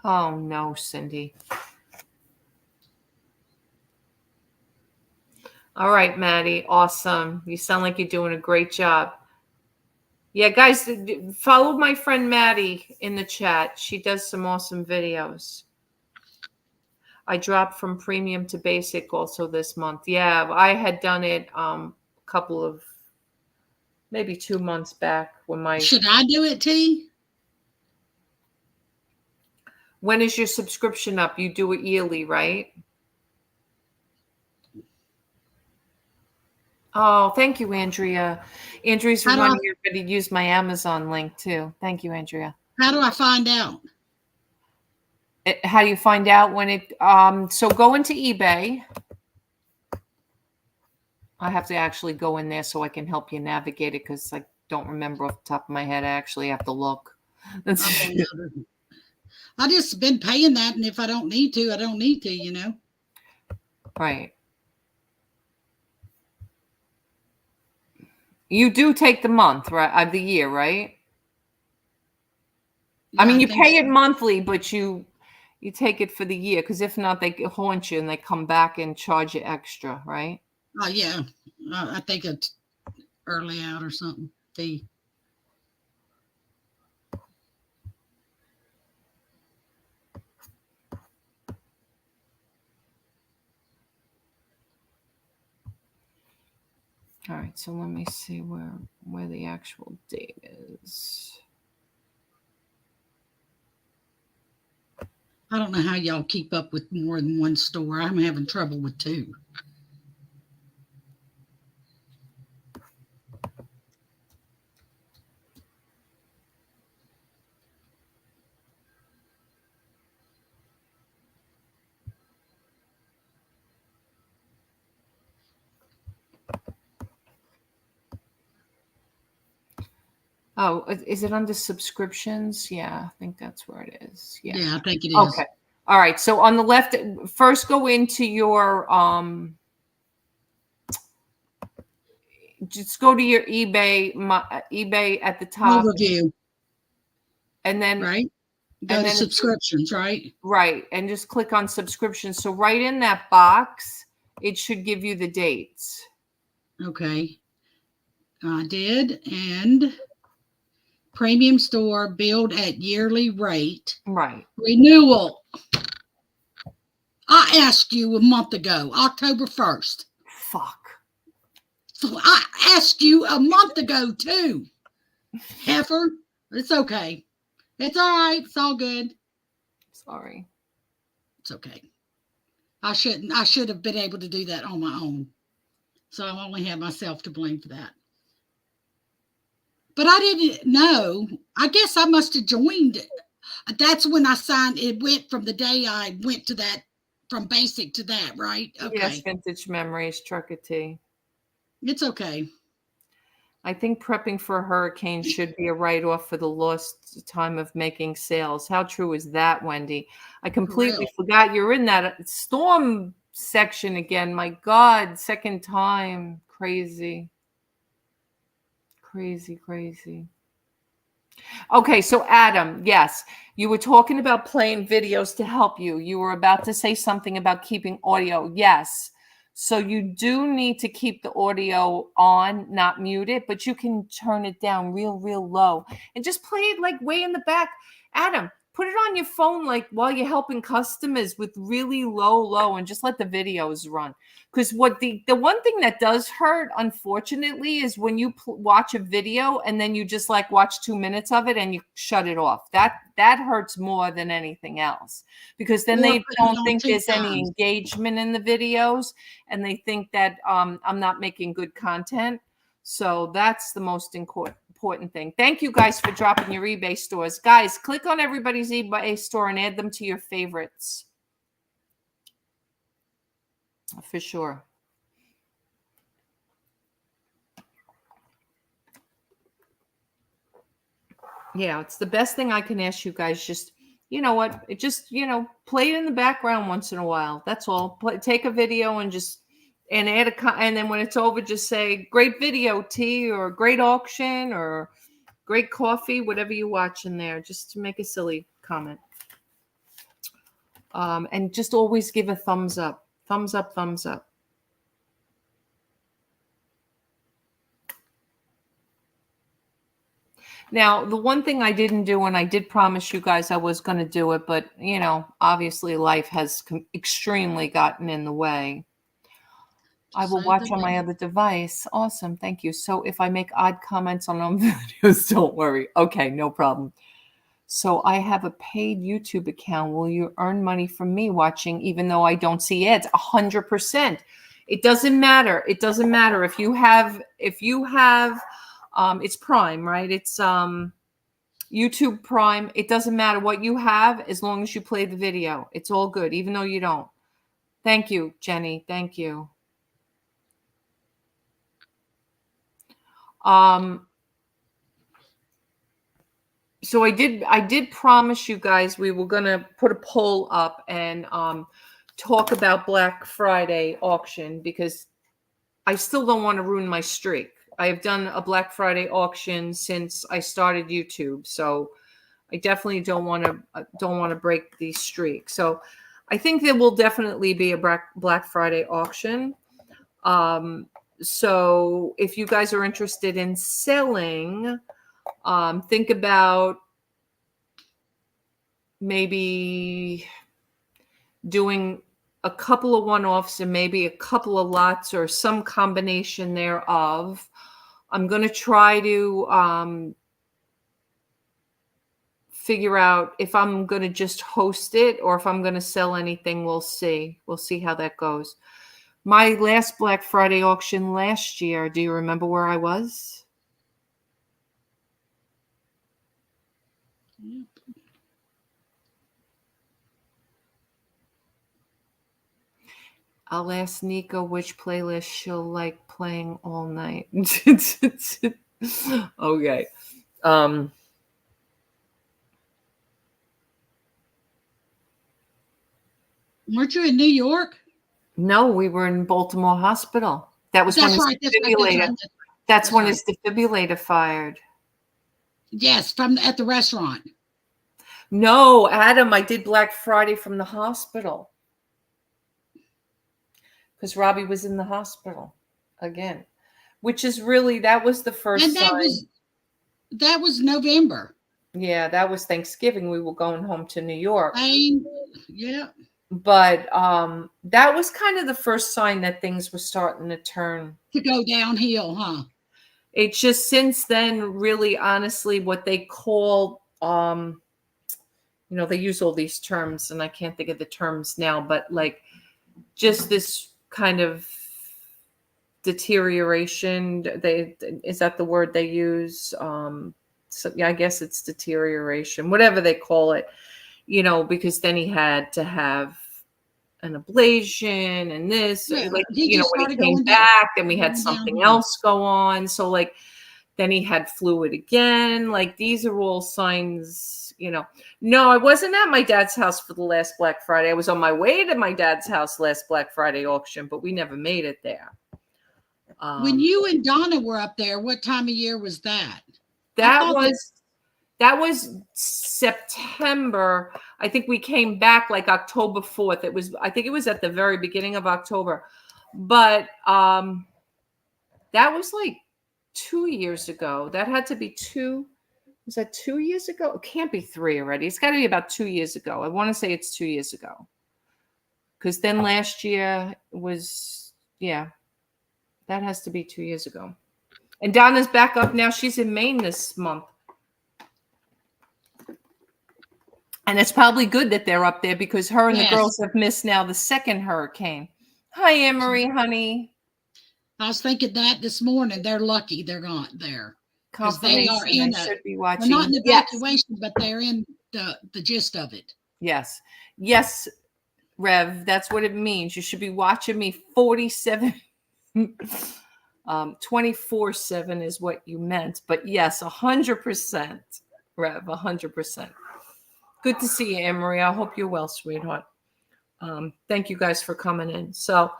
Oh no, Cindy. All right, Maddie. Awesome. You sound like you're doing a great job. Yeah, guys, follow my friend Maddie in the chat. She does some awesome videos. I dropped from premium to basic also this month. Yeah, I had done it a couple of, maybe 2 months back when my.
Should I do it, T?
When is your subscription up? You do it yearly, right? Oh, thank you, Andrea. Andrea's reminding everybody to use my Amazon link too. Thank you, Andrea.
How do I find out?
How do you find out when it? So go into eBay. I have to actually go in there so I can help you navigate it, because I don't remember off the top of my head. I actually have to look.
I just been paying that, and if I don't need to, I don't need to, you know.
Right. You do take the month, right? Of the year, right? Yeah, I mean, you pay it monthly, but you take it for the year, because if not, they haunt you and they come back and charge you extra, right?
Oh, yeah. I think it's early out or something.
All right, so let me see where the actual date is.
I don't know how y'all keep up with more than one store. I'm having trouble with two.
Oh, is it under subscriptions? Yeah, I think that's where it is. Yeah.
Yeah, I think it is.
Okay. All right. So on the left, first go into your just go to your eBay at the top,
Overview,
and then
right? Go to subscriptions, right?
right, and just click on subscriptions. So right in that box, it should give you the dates.
Okay. I did. And premium store billed at yearly rate.
Right.
Renewal. I asked you a month ago, October 1st.
Fuck.
So I asked you a month ago too. Heifer. It's okay. It's all right. It's all good.
Sorry.
It's okay. I should have been able to do that on my own. So I only have myself to blame for that. But I didn't know. I guess I must have joined. That's when I signed. It went from the day I went to that, from basic to that, right? Okay.
Yes, vintage memories, Trucker T.
It's okay.
I think prepping for a hurricane should be a write-off for the lost time of making sales. How true is that, Wendy? I completely forgot you're in that storm section again. My God, second time. Crazy. Crazy, crazy. Okay, so Adam, yes, you were talking about playing videos to help you. You were about to say something about keeping audio. Yes. So you do need to keep the audio on, not mute it, but you can turn it down real, real low and just play it like way in the back. Adam, put it on your phone like while you're helping customers with really low, and just let the videos run. Because what the one thing that does hurt, unfortunately, is when you watch a video and then you just like watch 2 minutes of it and you shut it off. That hurts more than anything else, because then they don't think there's any engagement in the videos, and they think that I'm not making good content. So that's the most important thing. Thank you guys for dropping your eBay stores. Guys, click on everybody's eBay store and add them to your favorites. For sure. Yeah, it's the best thing I can ask you guys. Just, you know what? It just, play it in the background once in a while. That's all. Take a video and just, and add and then when it's over, just say, great video, T, or great auction, or great coffee, whatever you watch in there, just to make a silly comment. And just always give a thumbs up. Thumbs up, thumbs up. Now, the one thing I didn't do, and I did promise you guys I was going to do it, but, obviously life has extremely gotten in the way. I will watch on my other device. Awesome. Thank you. So if I make odd comments on videos, don't worry. Okay, no problem. So I have a paid YouTube account. Will you earn money from me watching, even though I don't see ads? 100%. It doesn't matter. It doesn't matter if you have, it's Prime, right? It's YouTube Prime. It doesn't matter what you have as long as you play the video. It's all good, even though you don't. Thank you, Jenny. Thank you. So I did promise you guys we were going to put a poll up and talk about Black Friday auction, because I still don't want to ruin my streak. I have done a Black Friday auction since I started YouTube, so I definitely don't want to break the streak. So I think there will definitely be a Black Friday auction. So if you guys are interested in selling, think about maybe doing a couple of one-offs and maybe a couple of lots or some combination thereof. I'm going to try to figure out if I'm going to just host it or if I'm going to sell anything. We'll see. We'll see how that goes. My last Black Friday auction last year, do you remember where I was?
Yep.
I'll ask Nika which playlist she'll like playing all night. Okay.
Weren't you in New York?
No, we were in Baltimore Hospital. That was when
That's
his
right.
defibrillator.
That's
That's when
right.
his defibrillator fired.
Yes, at the restaurant.
No, Adam, I did Black Friday from the hospital. Because Robbie was in the hospital again. Which is really, that was the first
And that was November.
Yeah, that was Thanksgiving. We were going home to New York.
Yeah.
But that was kind of the first sign that things were starting to turn.
To go downhill, huh?
It's just since then, really, honestly, what they call, they use all these terms, and I can't think of the terms now, but like just this kind of deterioration. Is that the word they use? So yeah, I guess it's deterioration, whatever they call it, because then he had to have an ablation and this,
Yeah,
like,
he just
when he
started
came
going
back, then we had
going
something
downhill.
else go on. So like, then he had fluid again. Like these are all signs, No, I wasn't at my dad's house for the last Black Friday. I was on my way to my dad's house last Black Friday auction, but we never made it there.
When you and Donna were up there, what time of year was that?
That was September. I think we came back like October 4th. I think it was at the very beginning of October. But that was like 2 years ago. That had to be was that 2 years ago? It can't be 3 already. It's got to be about 2 years ago. I want to say it's 2 years ago. Because then last year was, that has to be 2 years ago. And Donna's back up now. She's in Maine this month. And it's probably good that they're up there because her and the girls have missed now the second hurricane. Hi, Anne-Marie, honey.
I was thinking that this morning. They're lucky they're not there. Because they are
should be watching.
They're not in evacuation, but they're in the gist of it.
Yes. Yes, Rev. That's what it means. You should be watching me 47. 24/7 is what you meant. But yes, 100%, Rev, 100%. Good to see you, Anne-Marie. I hope you're well, sweetheart. Thank you guys for coming in. So,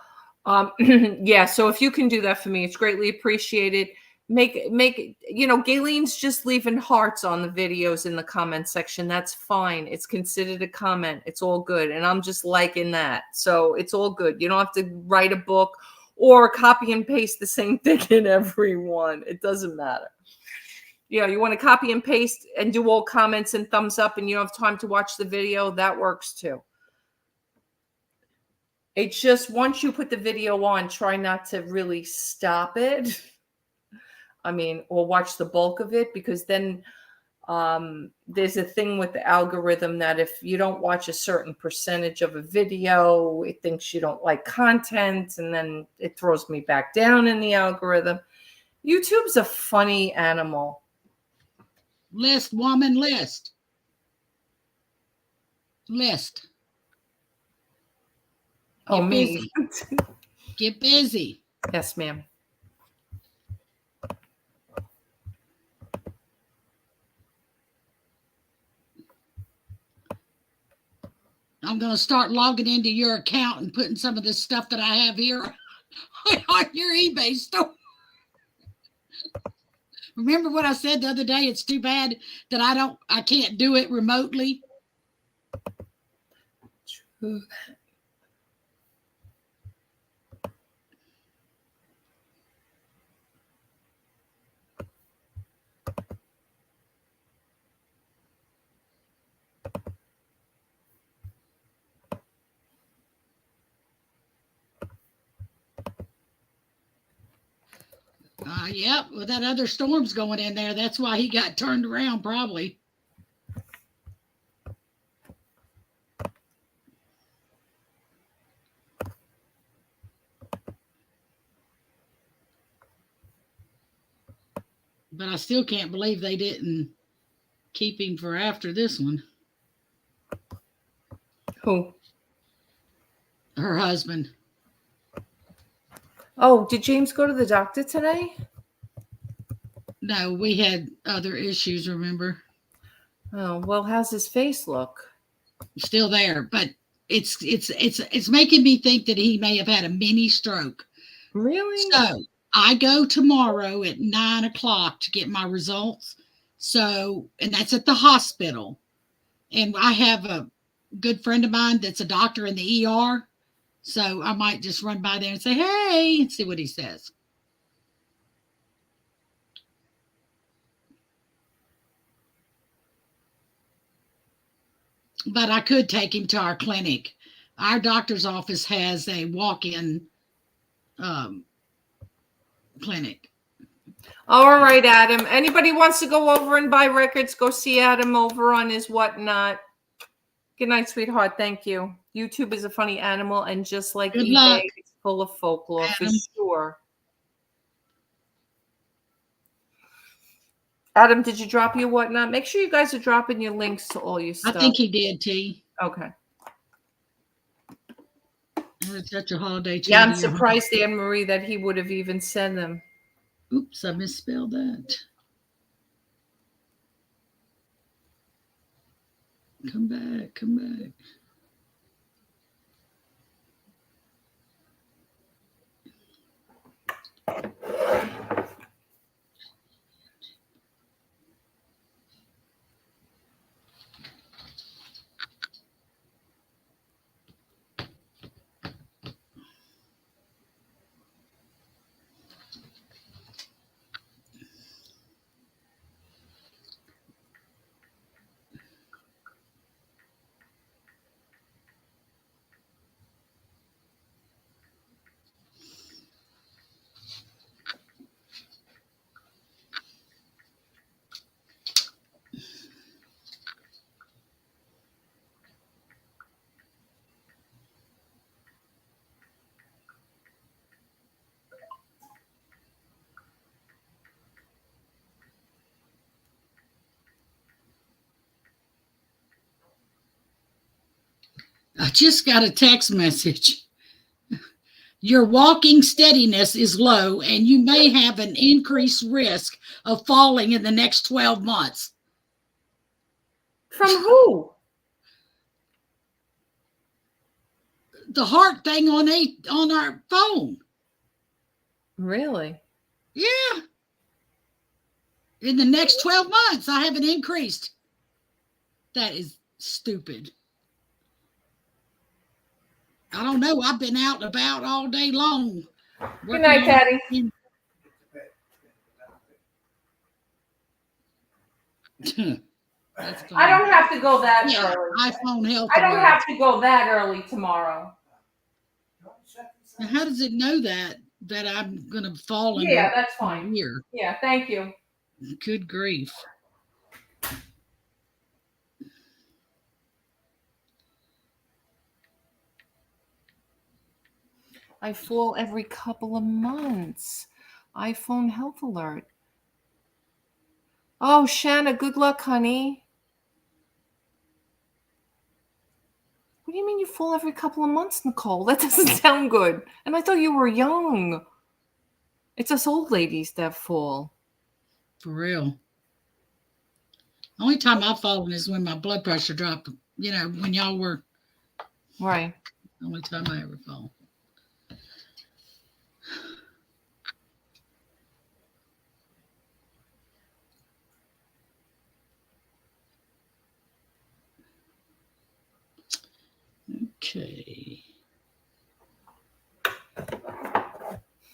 so if you can do that for me, it's greatly appreciated. Galen's just leaving hearts on the videos in the comment section. That's fine. It's considered a comment. It's all good. And I'm just liking that. So it's all good. You don't have to write a book or copy and paste the same thing in every one. It doesn't matter. You want to copy and paste and do all comments and thumbs up and you don't have time to watch the video, that works too. It's just once you put the video on, try not to really stop it. Or watch the bulk of it, because then there's a thing with the algorithm that if you don't watch a certain percentage of a video, it thinks you don't like content, and then it throws me back down in the algorithm. YouTube's a funny animal.
List, woman, list. List.
Oh, me.
Get busy.
Yes, ma'am.
I'm going to start logging into your account and putting some of this stuff that I have here on your eBay store. Remember what I said the other day? It's too bad that I can't do it remotely.
True.
Yep. Well, that other storm's going in there. That's why he got turned around, probably. But I still can't believe they didn't keep him for after this one.
Who?
Her husband.
Oh, did James go to the doctor today?
No, we had other issues, remember?
Oh, well, how's his face look?
Still there, but it's making me think that he may have had a mini stroke.
Really?
So I go tomorrow at 9 o'clock to get my results. So, and that's at the hospital. And I have a good friend of mine that's a doctor in the ER. So I might just run by there and say, hey, and see what he says. But I could take him to our clinic. Our doctor's office has a walk-in clinic.
All right, Adam. Anybody wants to go over and buy records, go see Adam over on his whatnot. Good night, sweetheart. Thank you. YouTube is a funny animal, and just like
Good
eBay,
luck,
it's full of folklore for
Adam.
sure. Adam, did you drop your whatnot? Make sure you guys are dropping your links to all your stuff.
I think he did, T.
Okay.
It's such a holiday.
Yeah, I'm surprised, Anne Marie, that he would have even sent them.
Oops, I misspelled that. Come back, come back. I just got a text message. Your walking steadiness is low, and you may have an increased risk of falling in the next 12 months.
From who?
The heart thing on our phone.
Really?
Yeah. In the next 12 months, I have an increased. That is stupid. I don't know. I've been out and about all day long.
Good night, Daddy. I don't have to go that early.
iPhone health.
I don't have to go that early tomorrow.
Now, how does it know that I'm going to fall in?
Yeah, that's fine.
Here.
Yeah, thank you.
Good grief.
I fall every couple of months. iPhone health alert. Oh, Shanna, good luck, honey. What do you mean you fall every couple of months, Nicole? That doesn't sound good. And I thought you were young. It's us old ladies that fall.
For real. Only time I've fallen is when my blood pressure dropped. You know, when y'all were.
Right.
Only time I ever fall. Okay.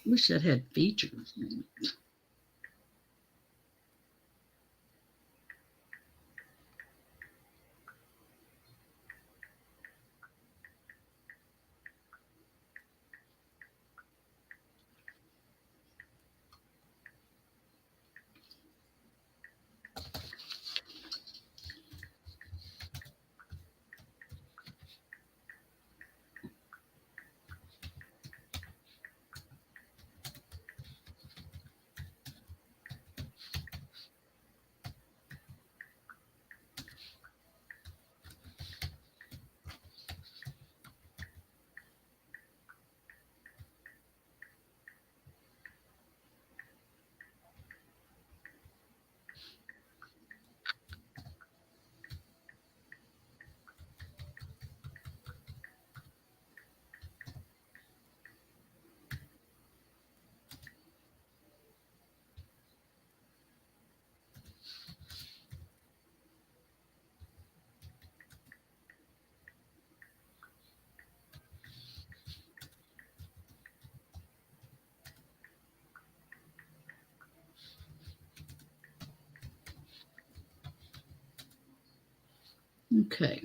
Wish that had features in it. Okay.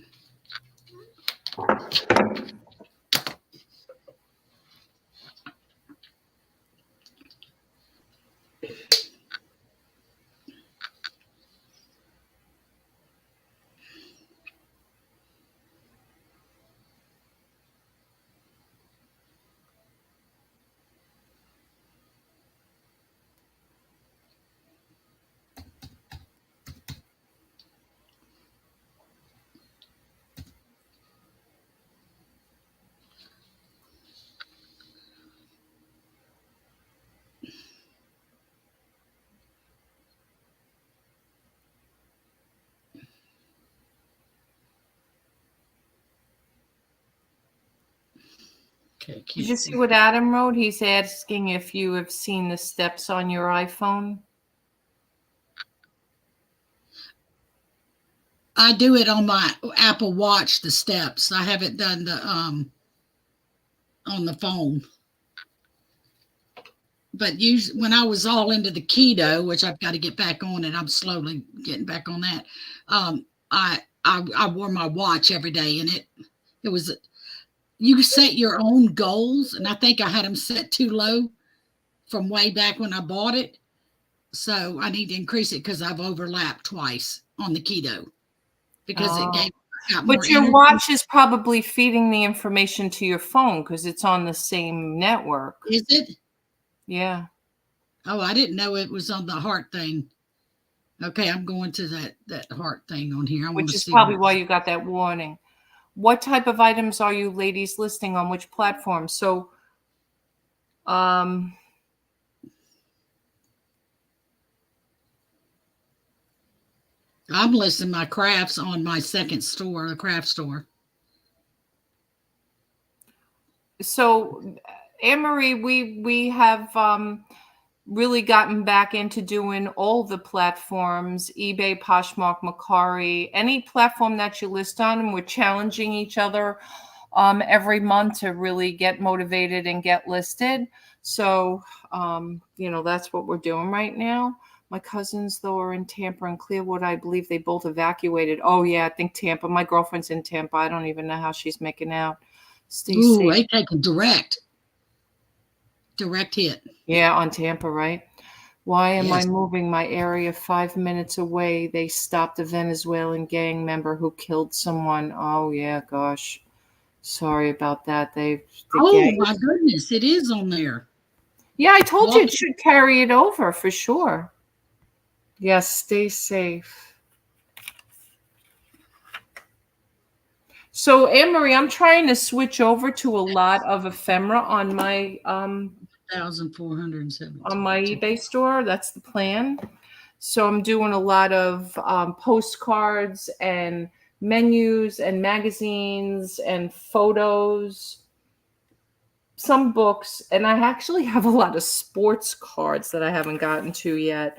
Okay.
Did you see what Adam wrote? He's asking if you have seen the steps on your iPhone.
I do it on my Apple Watch, the steps. I haven't done the on the phone. But usually when I was all into the keto, which I've got to get back on, and I'm slowly getting back on that, I wore my watch every day, and it was, you set your own goals, and I think I had them set too low from way back when I bought it. So I need to increase it because I've overlapped twice on the keto because it got more
But your
energy.
watch is probably feeding the information to your phone because it's on the same network.
Is it?
Yeah.
Oh, I didn't know it was on the heart thing. Okay, I'm going to that heart thing on here. I want
Which
to
is
see
probably why you got that warning. What type of items are you ladies listing on which platform? So, I'm
listing my crafts on my second store, the craft store.
So, Anne-Marie, we have really gotten back into doing all the platforms, eBay, Poshmark, Mercari, any platform that you list on, and we're challenging each other every month to really get motivated and get listed. So, that's what we're doing right now. My cousins, though, are in Tampa and Clearwood. I believe they both evacuated. Oh, yeah, I think Tampa. My girlfriend's in Tampa. I don't even know how she's making out. Stay safe.
They take a direct hit.
Yeah, on Tampa, right? Why am I
Yes.
moving my area 5 minutes away? They stopped a Venezuelan gang member who killed someone. Oh, yeah, gosh. Sorry about that. The gang.
My goodness, it is on there.
Yeah, I told you it should carry it over for sure. Yes, stay safe. So, Anne-Marie, I'm trying to switch over to a lot of ephemera on my
1,470
on my eBay store. That's the plan. So I'm doing a lot of postcards and menus and magazines and photos, some books, and I actually have a lot of sports cards that I haven't gotten to yet,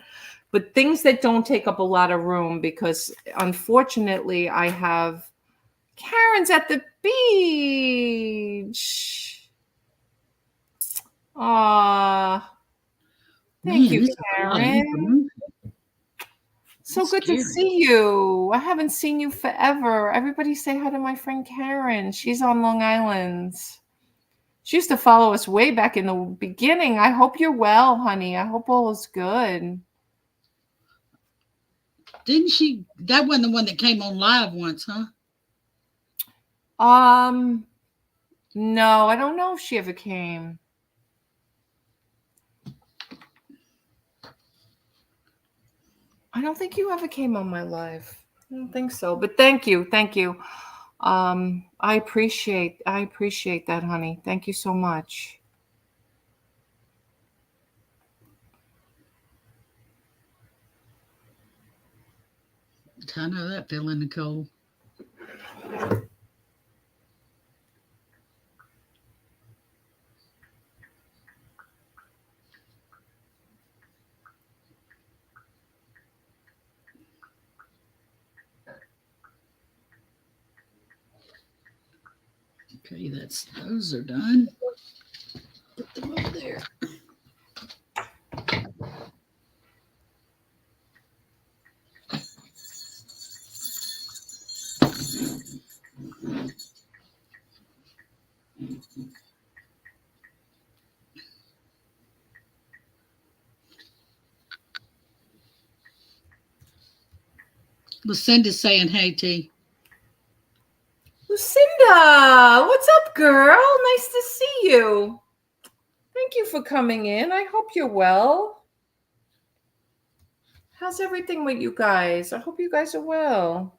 but things that don't take up a lot of room because unfortunately I have Karen's at the beach. Thank you, Karen. So good to see you. I haven't seen you forever. Everybody say hi to my friend Karen. She's on Long Island. She used to follow us way back in the beginning. I hope you're well, honey. I hope all is good.
Didn't she? That wasn't the one that came on live once, huh?
No, I don't know if she ever came. I don't think you ever came on my live. I don't think so. But thank you. I appreciate that, honey. Thank you so much.
I know that feeling, Nicole. Okay, those are done. Put them over there. Lucinda's saying, hey, T.
Lucinda, what's up, girl? Nice to see you. Thank you for coming in. I hope you're well. How's everything with you guys? I hope you guys are well.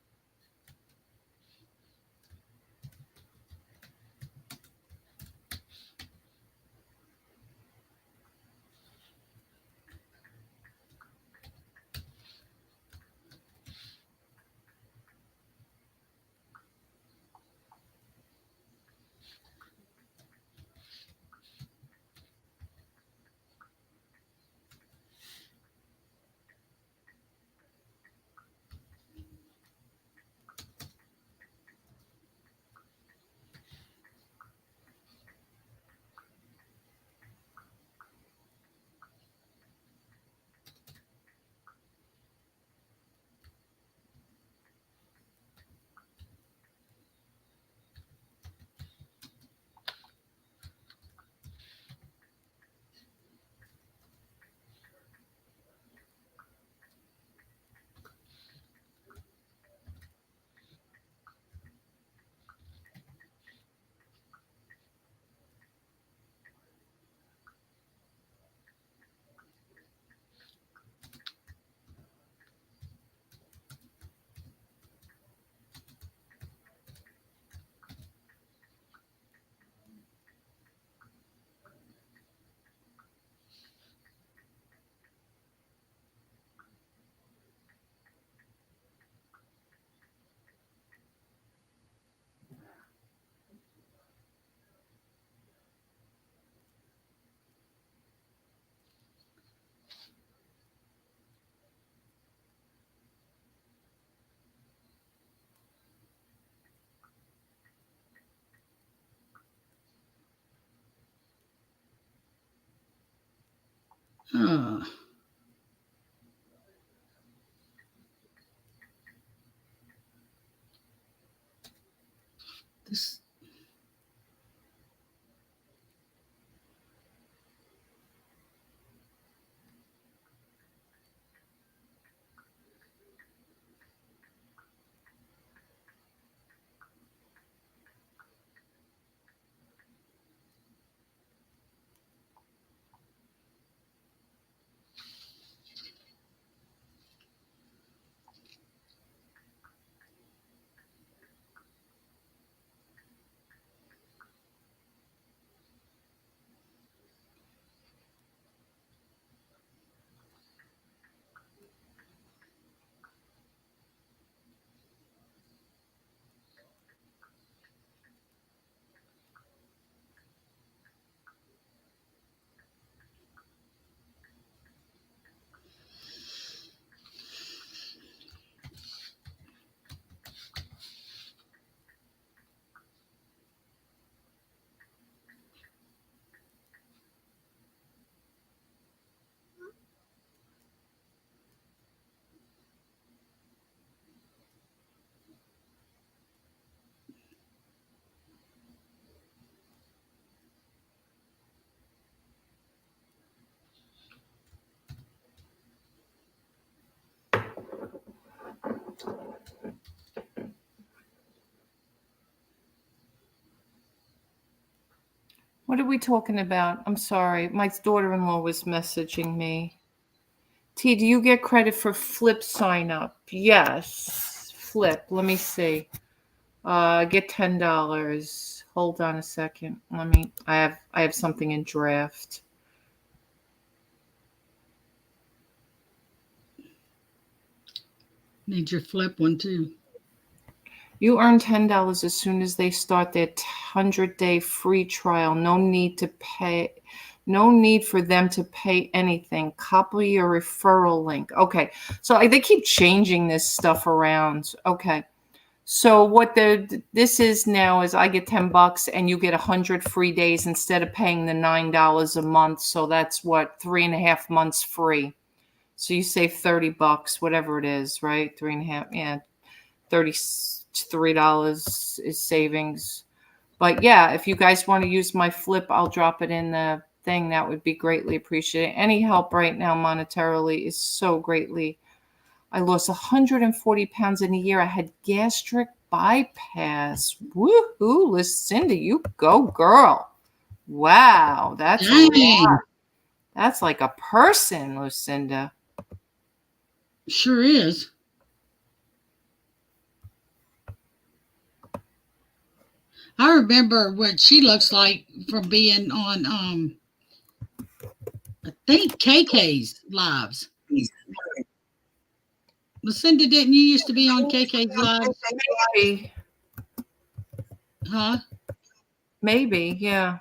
Oh. This.
What are we talking about? I'm sorry. My daughter-in-law was messaging me. T, do you get credit for Flip sign up? Yes. Flip. Let me see. Get $10. Hold on a second. I have something in draft.
Need your Flip one too.
You earn $10 as soon as they start their 100-day free trial. No need for them to pay anything. Copy your referral link. Okay. So they keep changing this stuff around. Okay. So what this is now is I get $10 and you get 100 free days instead of paying the $9 a month. So that's what, 3.5 months free. So you save $30, whatever it is, right? 3.5, yeah, $33 is savings. But yeah, if you guys want to use my Flip, I'll drop it in the thing. That would be greatly appreciated. Any help right now monetarily is so greatly I lost 140 pounds in a year. I had gastric bypass. Woohoo, Lucinda, you go, girl. Wow, that's a
Dang.
lot. That's like a person, Lucinda.
Sure is. I remember what she looks like from being on I think KK's lives. Lucinda, didn't you used to be on KK's lives?
Maybe,
Huh?
maybe, yeah.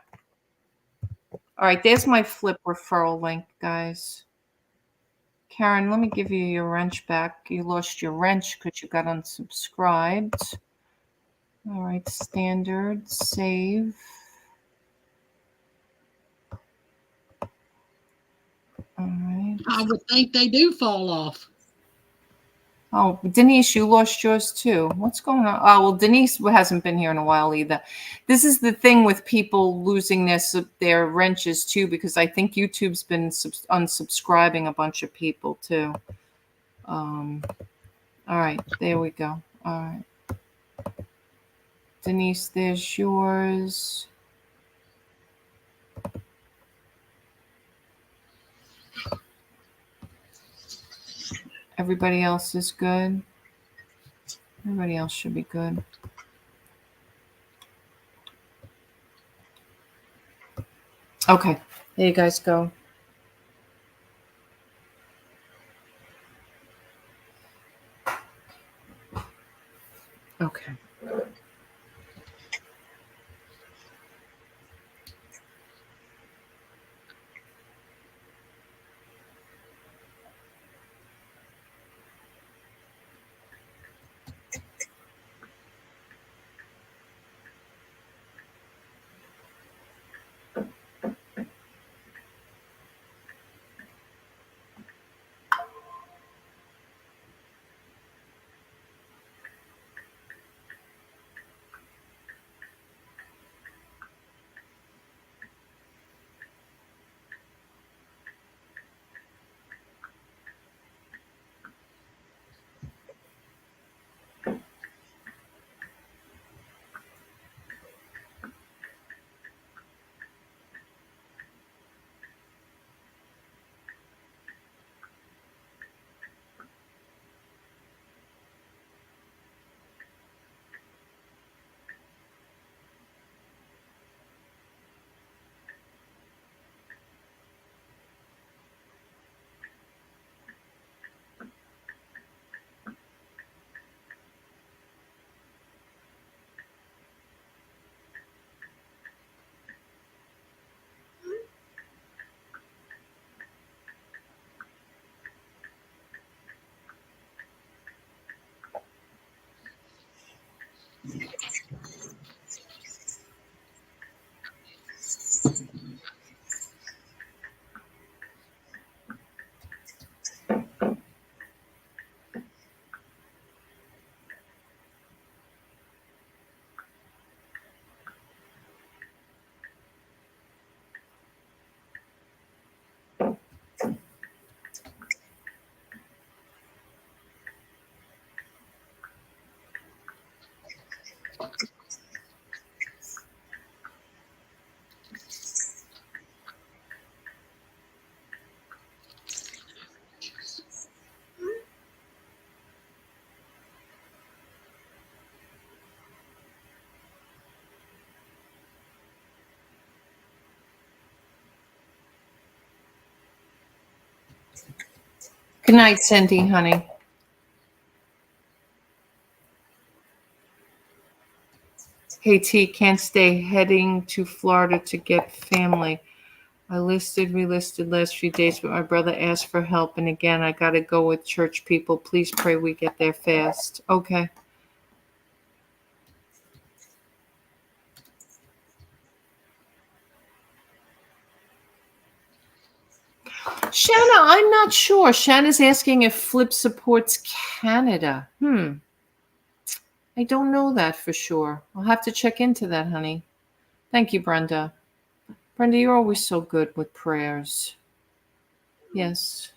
All right, there's my flip referral link, guys. Karen, let me give you your wrench back. You lost your wrench because you got unsubscribed. All right, standard, save. All right.
I would think they do fall off.
Oh, Denise, you lost yours too. What's going on? Oh, well, Denise hasn't been here in a while either. This is the thing with people losing their wrenches too, because I think YouTube's been unsubscribing a bunch of people too. All right, there we go. All right. Denise, there's yours. Everybody else is good. Everybody else should be good. Okay, there you guys go. Okay. Good night, Cindy, honey. Hey, T, can't stay heading to Florida to get family. I relisted last few days, but my brother asked for help. And again, I got to go with church people. Please pray we get there fast. Okay. Shanna, I'm not sure. Shanna's asking if Flip supports Canada. I don't know that for sure. I'll have to check into that, honey. Thank you, Brenda. Brenda, you're always so good with prayers. Yes.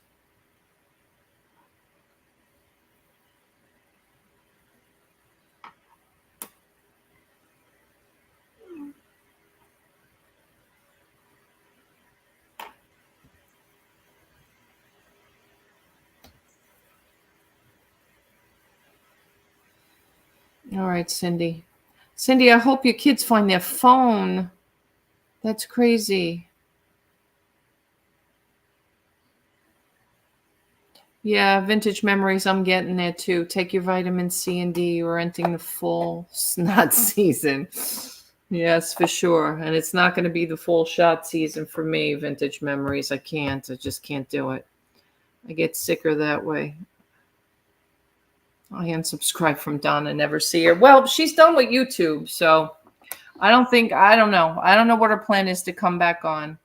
All right, Cindy. Cindy, I hope your kids find their phone. That's crazy. Yeah, vintage memories. I'm getting there too. Take your vitamin C and D. You're entering the fall snot season. Yes, for sure. And it's not going to be the full shot season for me. Vintage memories. I just can't do it. I get sicker that way. I unsubscribe from Donna. Never see her. Well, she's done with YouTube, so I don't know. I don't know what her plan is to come back on.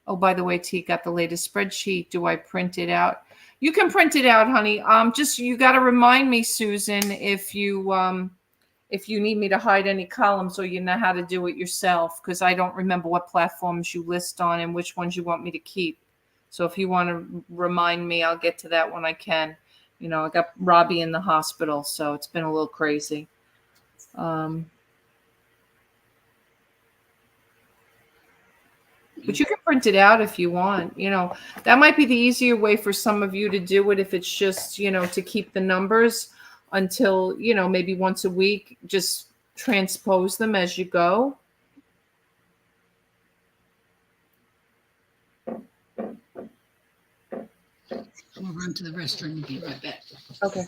Oh, by the way, T, got the latest spreadsheet. Do I print it out? You can print it out, honey. Just you got to remind me, Susan, if you need me to hide any columns or you know how to do it yourself, because I don't remember what platforms you list on and which ones you want me to keep. So if you want to remind me, I'll get to that when I can. You know, I got Robbie in the hospital, so it's been a little crazy. But you can print it out if you want. You know, that might be the easier way for some of you to do it if it's just, to keep the numbers until, maybe once a week, just transpose them as you go.
I'm going to run to the restroom and be right back.
Okay.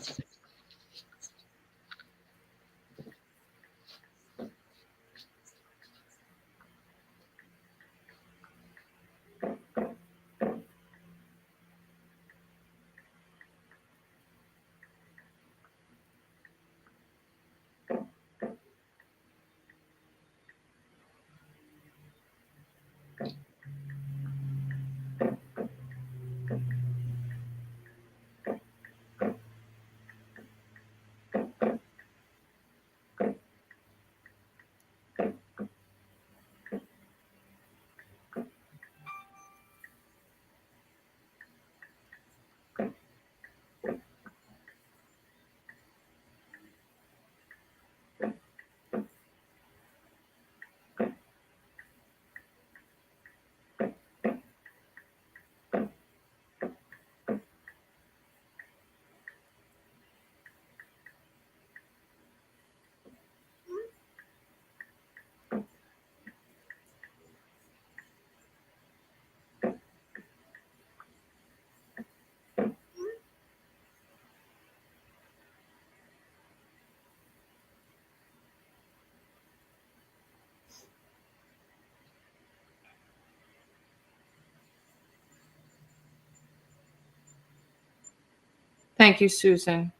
Thank you, Susan.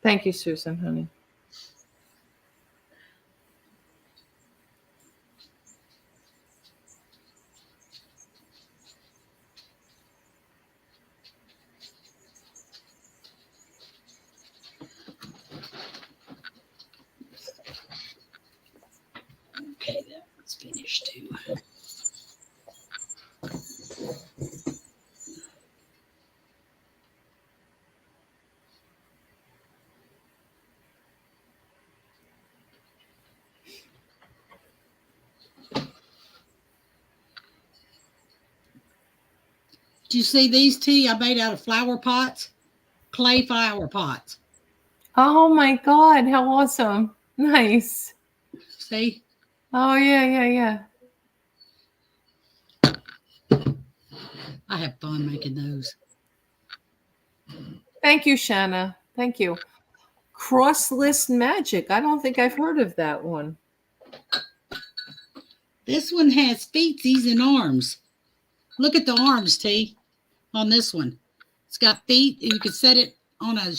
Thank you, Susan, honey.
Okay, that one's finished too. Did you see these tea I made out of flower pots? Clay flower pots.
Oh my God, how awesome. Nice.
See?
Oh, yeah.
I have fun making those.
Thank you, Shanna. Thank you. Cross list magic. I don't think I've heard of that one.
This one has feetsies and arms. Look at the arms, T, on this one. It's got feet, and you can set it on a...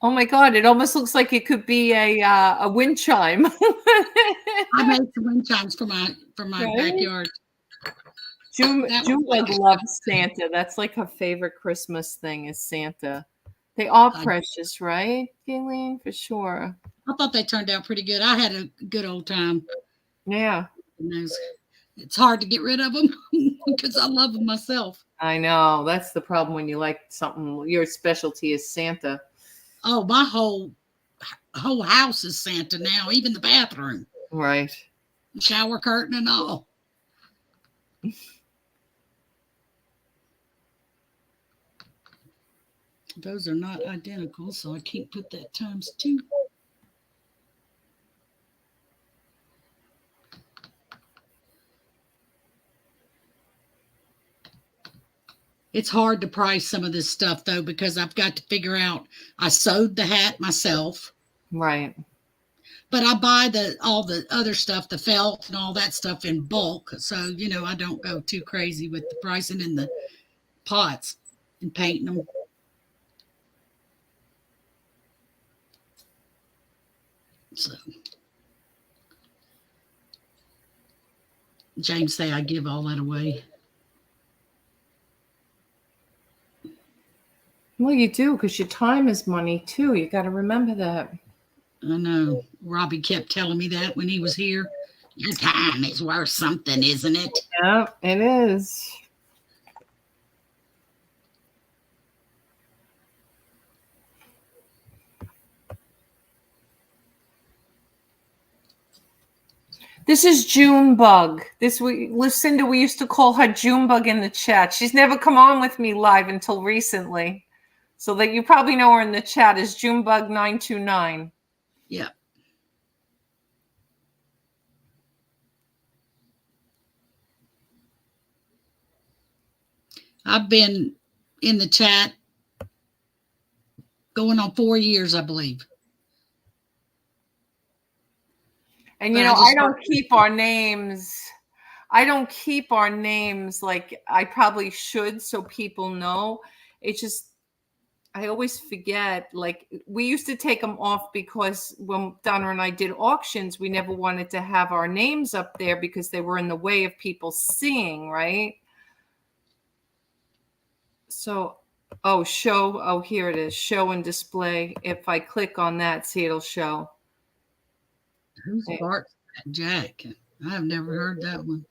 Oh my God, it almost looks like it could be a wind chime.
I made some wind chimes for my right? Backyard.
June loves Santa. That's like her favorite Christmas thing is Santa. They are precious, right, Gayleen? For sure.
I thought they turned out pretty good. I had a good old time.
Yeah.
It's hard to get rid of them because I love them myself.
I know. That's the problem when you like something. Your specialty is Santa.
Oh, my whole house is Santa now, even the bathroom.
Right.
Shower curtain and all. Those are not identical, so I can't put that times 2. It's hard to price some of this stuff, though, because I've got to figure out. I sewed the hat myself.
Right.
But I buy all the other stuff, the felt and all that stuff in bulk. So, I don't go too crazy with the pricing in the pots and painting them. So, James say I give all that away.
Well, you do, because your time is money too. You got to remember that.
I know. Robbie kept telling me that when he was here. Your time is worth something, isn't it?
Yeah, it is. This is Junebug. Lucinda, we used to call her Junebug in the chat. She's never come on with me live until recently. So that you probably know her in the chat is Junebug929.
Yeah. I've been in the chat going on 4 years, I believe.
And I don't keep our names. I don't keep our names like I probably should, so people know. It's just I always forget. Like we used to take them off because when Donna and I did auctions, we never wanted to have our names up there because they were in the way of people seeing, right? So, show. Oh, here it is. Show and display. If I click on that, see, it'll show.
Who's Bart Jack? I've never heard that one.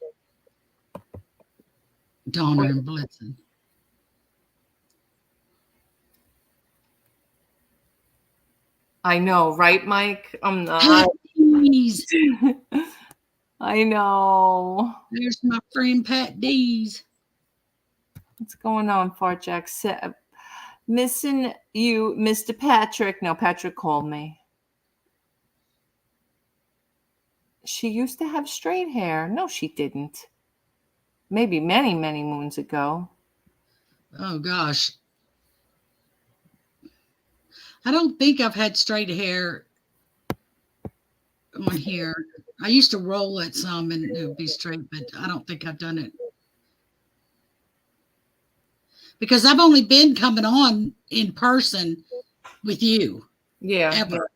Donner and Blitzen.
I know, right, Mike? I'm not.
Dees.
I know.
There's my friend Pat Dees.
What's going on, Farjack? Missing you, Mr. Patrick. No, Patrick called me. She used to have straight hair. No, she didn't. Maybe many, many moons ago.
Oh, gosh. I don't think I've had straight hair on here. I used to roll it some and it would be straight, but I don't think I've done it. Because I've only been coming on in person with you.
Yeah.
Ever.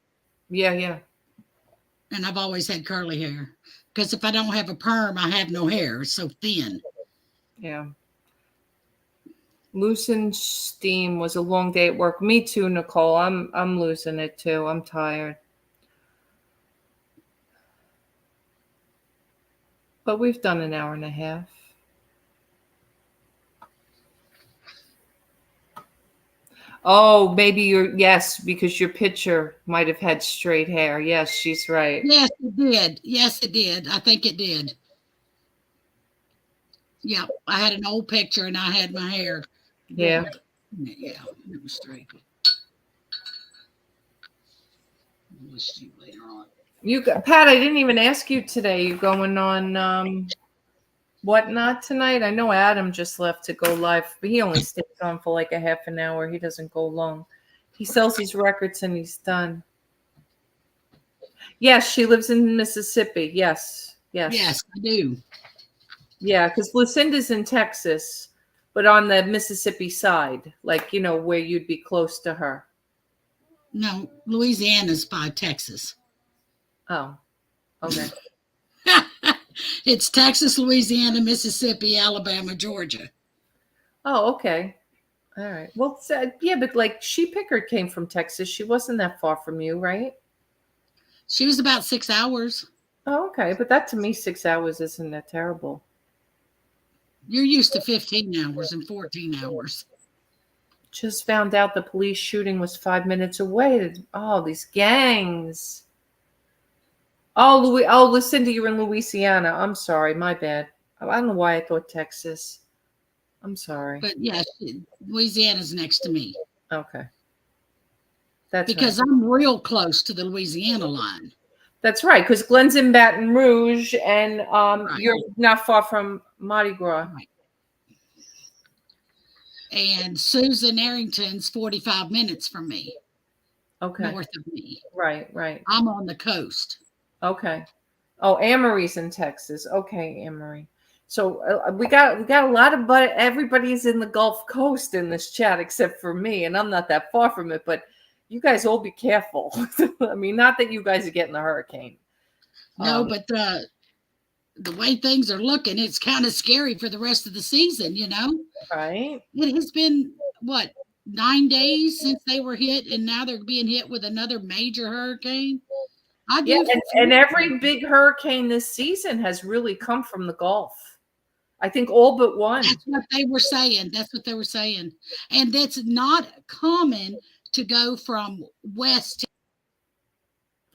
Yeah.
And I've always had curly hair. Because if I don't have a perm, I have no hair. It's so thin.
Yeah. Loosen steam was a long day at work. Me too, Nicole. I'm losing it too. I'm tired. But we've done an hour and a half. Oh, maybe because your picture might have had straight hair. Yes, she's right.
Yes, it did. Yes, it did. I think it did. Yeah, I had an old picture and I had my hair.
Yeah.
Yeah, it was straight. We'll see you later on.
Pat, I didn't even ask you today. You going on whatnot tonight? I know Adam just left to go live, but he only stays on for like a half an hour. He doesn't go long. He sells these records and he's done. Yes, she lives in Mississippi. Yes,
I do.
Yeah, because Lucinda's in Texas, but on the Mississippi side, like, where you'd be close to her.
No, Louisiana's by Texas.
Oh, okay.
It's Texas, Louisiana, Mississippi, Alabama, Georgia.
Oh, okay. All right. Well, yeah, but like She Pickard came from Texas. She wasn't that far from you, right?
She was about 6 hours.
Oh, okay. But that to me, 6 hours isn't that terrible.
You're used to 15 hours and 14 hours.
Just found out the police shooting was 5 minutes away. Oh, these gangs. Oh, Lucinda, you're in Louisiana. I'm sorry. My bad. I don't know why I thought Texas. I'm sorry.
But yeah, Louisiana's next to me.
Okay. That's
because
right.
I'm real close to the Louisiana line.
That's right. Because Glenn's in Baton Rouge, and
Right.
you're not far from Mardi Gras.
Right. And Susan Arrington's 45 minutes from me,
Okay.
north of me.
Right. Right.
I'm on the coast.
Okay. Oh, Anne-Marie's in Texas. Okay, Anne-Marie. So we got a lot of, but everybody's in the Gulf Coast in this chat except for me, and I'm not that far from it. But you guys all be careful. I mean, not that you guys are getting the hurricane.
No, but the way things are looking, it's kind of scary for the rest of the season.
Right.
It has been what 9 days since they were hit, and now they're being hit with another major hurricane. I
Yeah,
do.
and every big hurricane this season has really come from the Gulf. I think all but one.
That's what they were saying. That's what they were saying. And that's not common to go from west to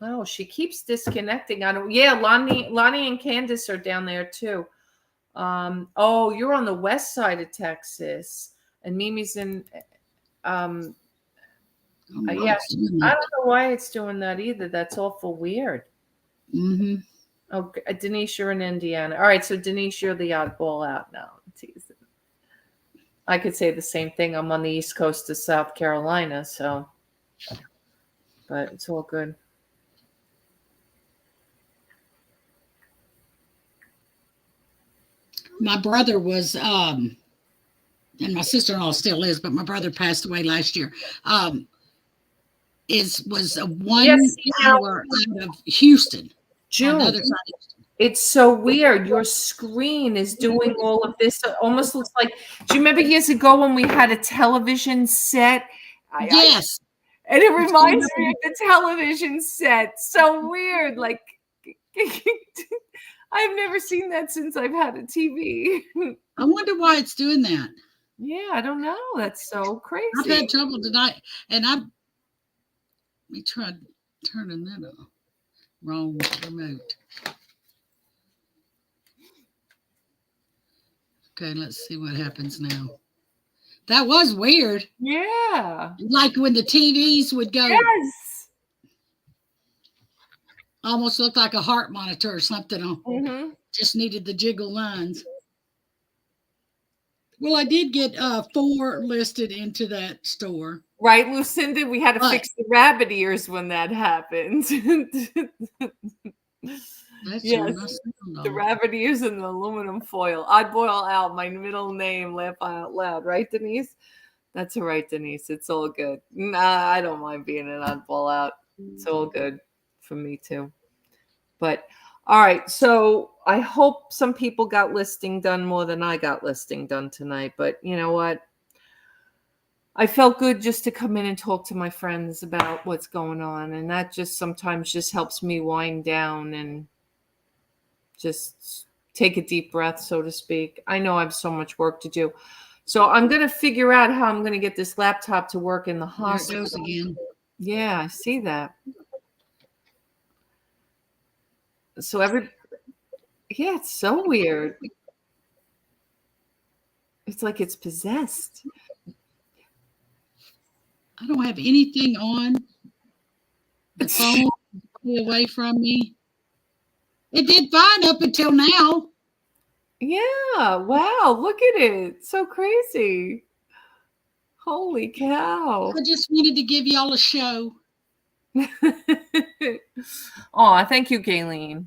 Oh, she keeps disconnecting. I don't. Yeah, Lonnie and Candace are down there too. Oh, you're on the west side of Texas, and Mimi's in. Yeah, I don't know why it's doing that either. That's awful weird.
Mm-hmm.
Oh, Denise, you're in Indiana. All right, so Denise, you're the oddball out now. I could say the same thing. I'm on the east coast of South Carolina, so, but it's all good.
My brother was, and my sister-in-law still is, but my brother passed away last year. Was a 1 hour out of Houston.
June. It's so weird. Your screen is doing all of this. It almost looks like. Do you remember years ago when we had a television set?
Yes.
And it reminds me of the television set. So weird. Like, I've never seen that since I've had a TV.
I wonder why it's doing that.
Yeah, I don't know. That's so crazy.
I've had trouble tonight, and let me try turning that off. Wrong remote. Okay, let's see what happens now. That was weird.
Yeah.
Like when the TVs would go.
Yes.
Almost looked like a heart monitor or something.
Mm-hmm.
Just needed the jiggle lines. Well, I did get 4 listed into that store.
Right, Lucinda? We had to fix the rabbit ears when that happened. Yes, the rabbit ears and the aluminum foil. Oddball out, my middle name, laugh out loud. Right, Denise? That's all right, Denise. It's all good. Nah, I don't mind being an oddball out. It's all good for me too. But all right, so I hope some people got listing done more than I got listing done tonight. But you know what? I felt good just to come in and talk to my friends about what's going on. And that just sometimes just helps me wind down and just take a deep breath, so to speak. I know I have so much work to do. So I'm going to figure out how I'm going to get this laptop to work in the hospital.
There it goes again.
Yeah, I see that. So yeah, it's so weird. It's like it's possessed.
I don't have anything on. The phone away from me. It did fine up until now.
Yeah. Wow. Look at it. So crazy. Holy cow.
I just wanted to give y'all a show.
Oh, thank you, Gayleen.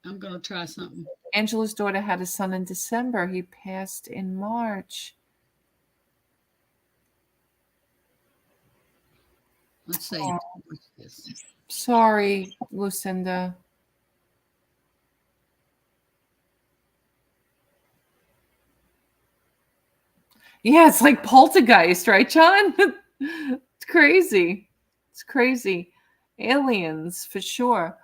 I'm going to try something.
Angela's daughter had a son in December. He passed in March.
Let's see. What's this?
Sorry, Lucinda. Yeah, it's like poltergeist, right, John? It's crazy. It's crazy. Aliens, for sure.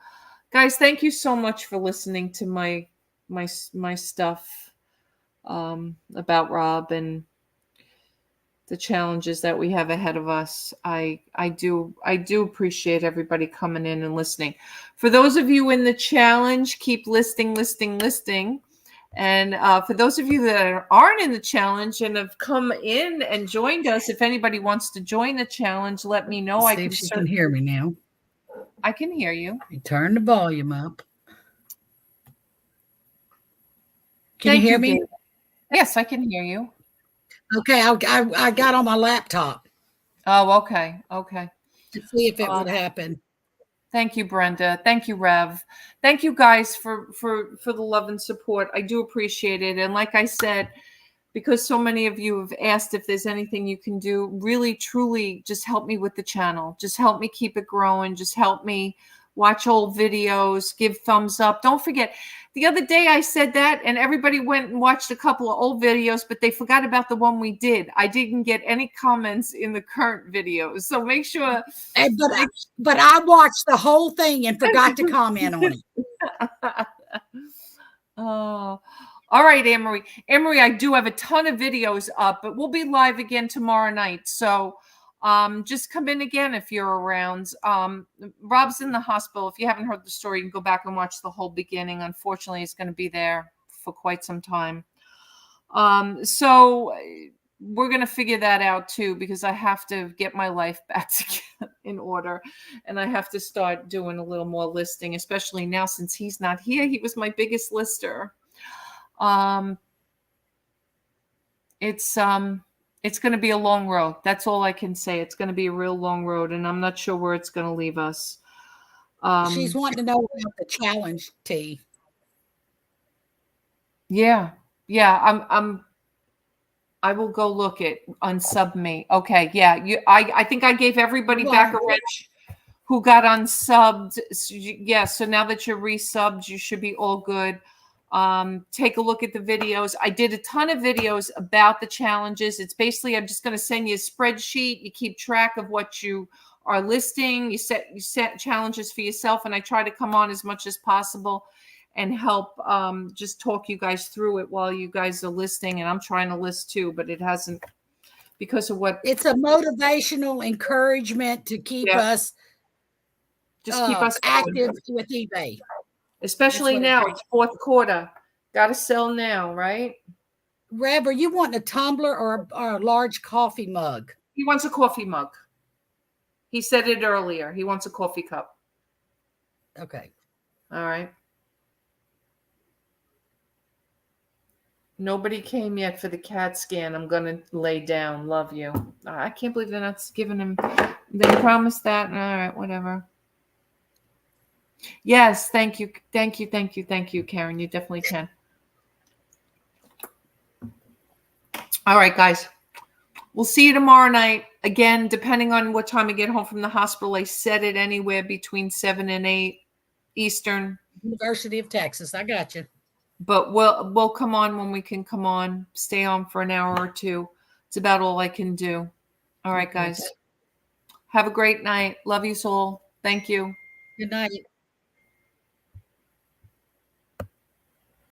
Guys, thank you so much for listening to my stuff about Rob and the challenges that we have ahead of us. I do appreciate everybody coming in and listening. For those of you in the challenge, keep listing. And for those of you that aren't in the challenge and have come in and joined us, if anybody wants to join the challenge, let me know.
Let's see if she can hear me now.
I can hear you.
Turn the volume up. Can you hear me?
David. Yes, I can hear you.
Okay, I got on my laptop.
Oh, okay. Okay.
To see if it would happen.
Thank you, Brenda. Thank you, Rev. Thank you guys for the love and support. I do appreciate it. And like I said, because so many of you have asked if there's anything you can do, really, truly, just help me with the channel. Just help me keep it growing. Just help me watch old videos, give thumbs up. Don't forget, the other day I said that and everybody went and watched a couple of old videos, but they forgot about the one we did. I didn't get any comments in the current videos. So make sure.
But I watched the whole thing and forgot to comment on it.
Oh, all right, Anne-Marie. Anne-Marie, I do have a ton of videos up, but we'll be live again tomorrow night. So just come in again if you're around. Rob's in the hospital. If you haven't heard the story, you can go back and watch the whole beginning. Unfortunately, he's going to be there for quite some time. So we're going to figure that out too, because I have to get my life back together in order. And I have to start doing a little more listing, especially now since he's not here. He was my biggest lister. It's going to be a long road. That's all I can say. It's going to be a real long road, and I'm not sure where it's going to leave us.
She's wanting to know about the challenge, T.
Yeah. I will go look at unsub me. Okay, yeah. I think I gave everybody back a wrench who got unsubbed. Yeah, so now that you're resubbed, you should be all good. Take a look at the videos. I did a ton of videos about the challenges. It's basically, I'm just going to send you a spreadsheet. You keep track of what you are listing. You set challenges for yourself, and I try to come on as much as possible and help just talk you guys through it while you guys are listing. And I'm trying to list too, but it hasn't, because of what.
It's a motivational encouragement to keep us
just keep us
active with eBay.
Especially now, it's fourth quarter. Got to sell now, right?
Rev, are you wanting a tumbler or a large coffee mug?
He wants a coffee mug. He said it earlier. He wants a coffee cup.
Okay.
All right. Nobody came yet for the CAT scan. I'm going to lay down. Love you. I can't believe they're not giving him. They promised that. All right, whatever. Yes, thank you. Thank you, Karen. You definitely can. All right, guys. We'll see you tomorrow night. Again, depending on what time I get home from the hospital, I set it anywhere between 7 and 8 Eastern.
University of Texas. I got you.
But we'll come on when we can come on. Stay on for an hour or two. It's about all I can do. All right, guys. Have a great night. Love you, soul. Thank you.
Good night.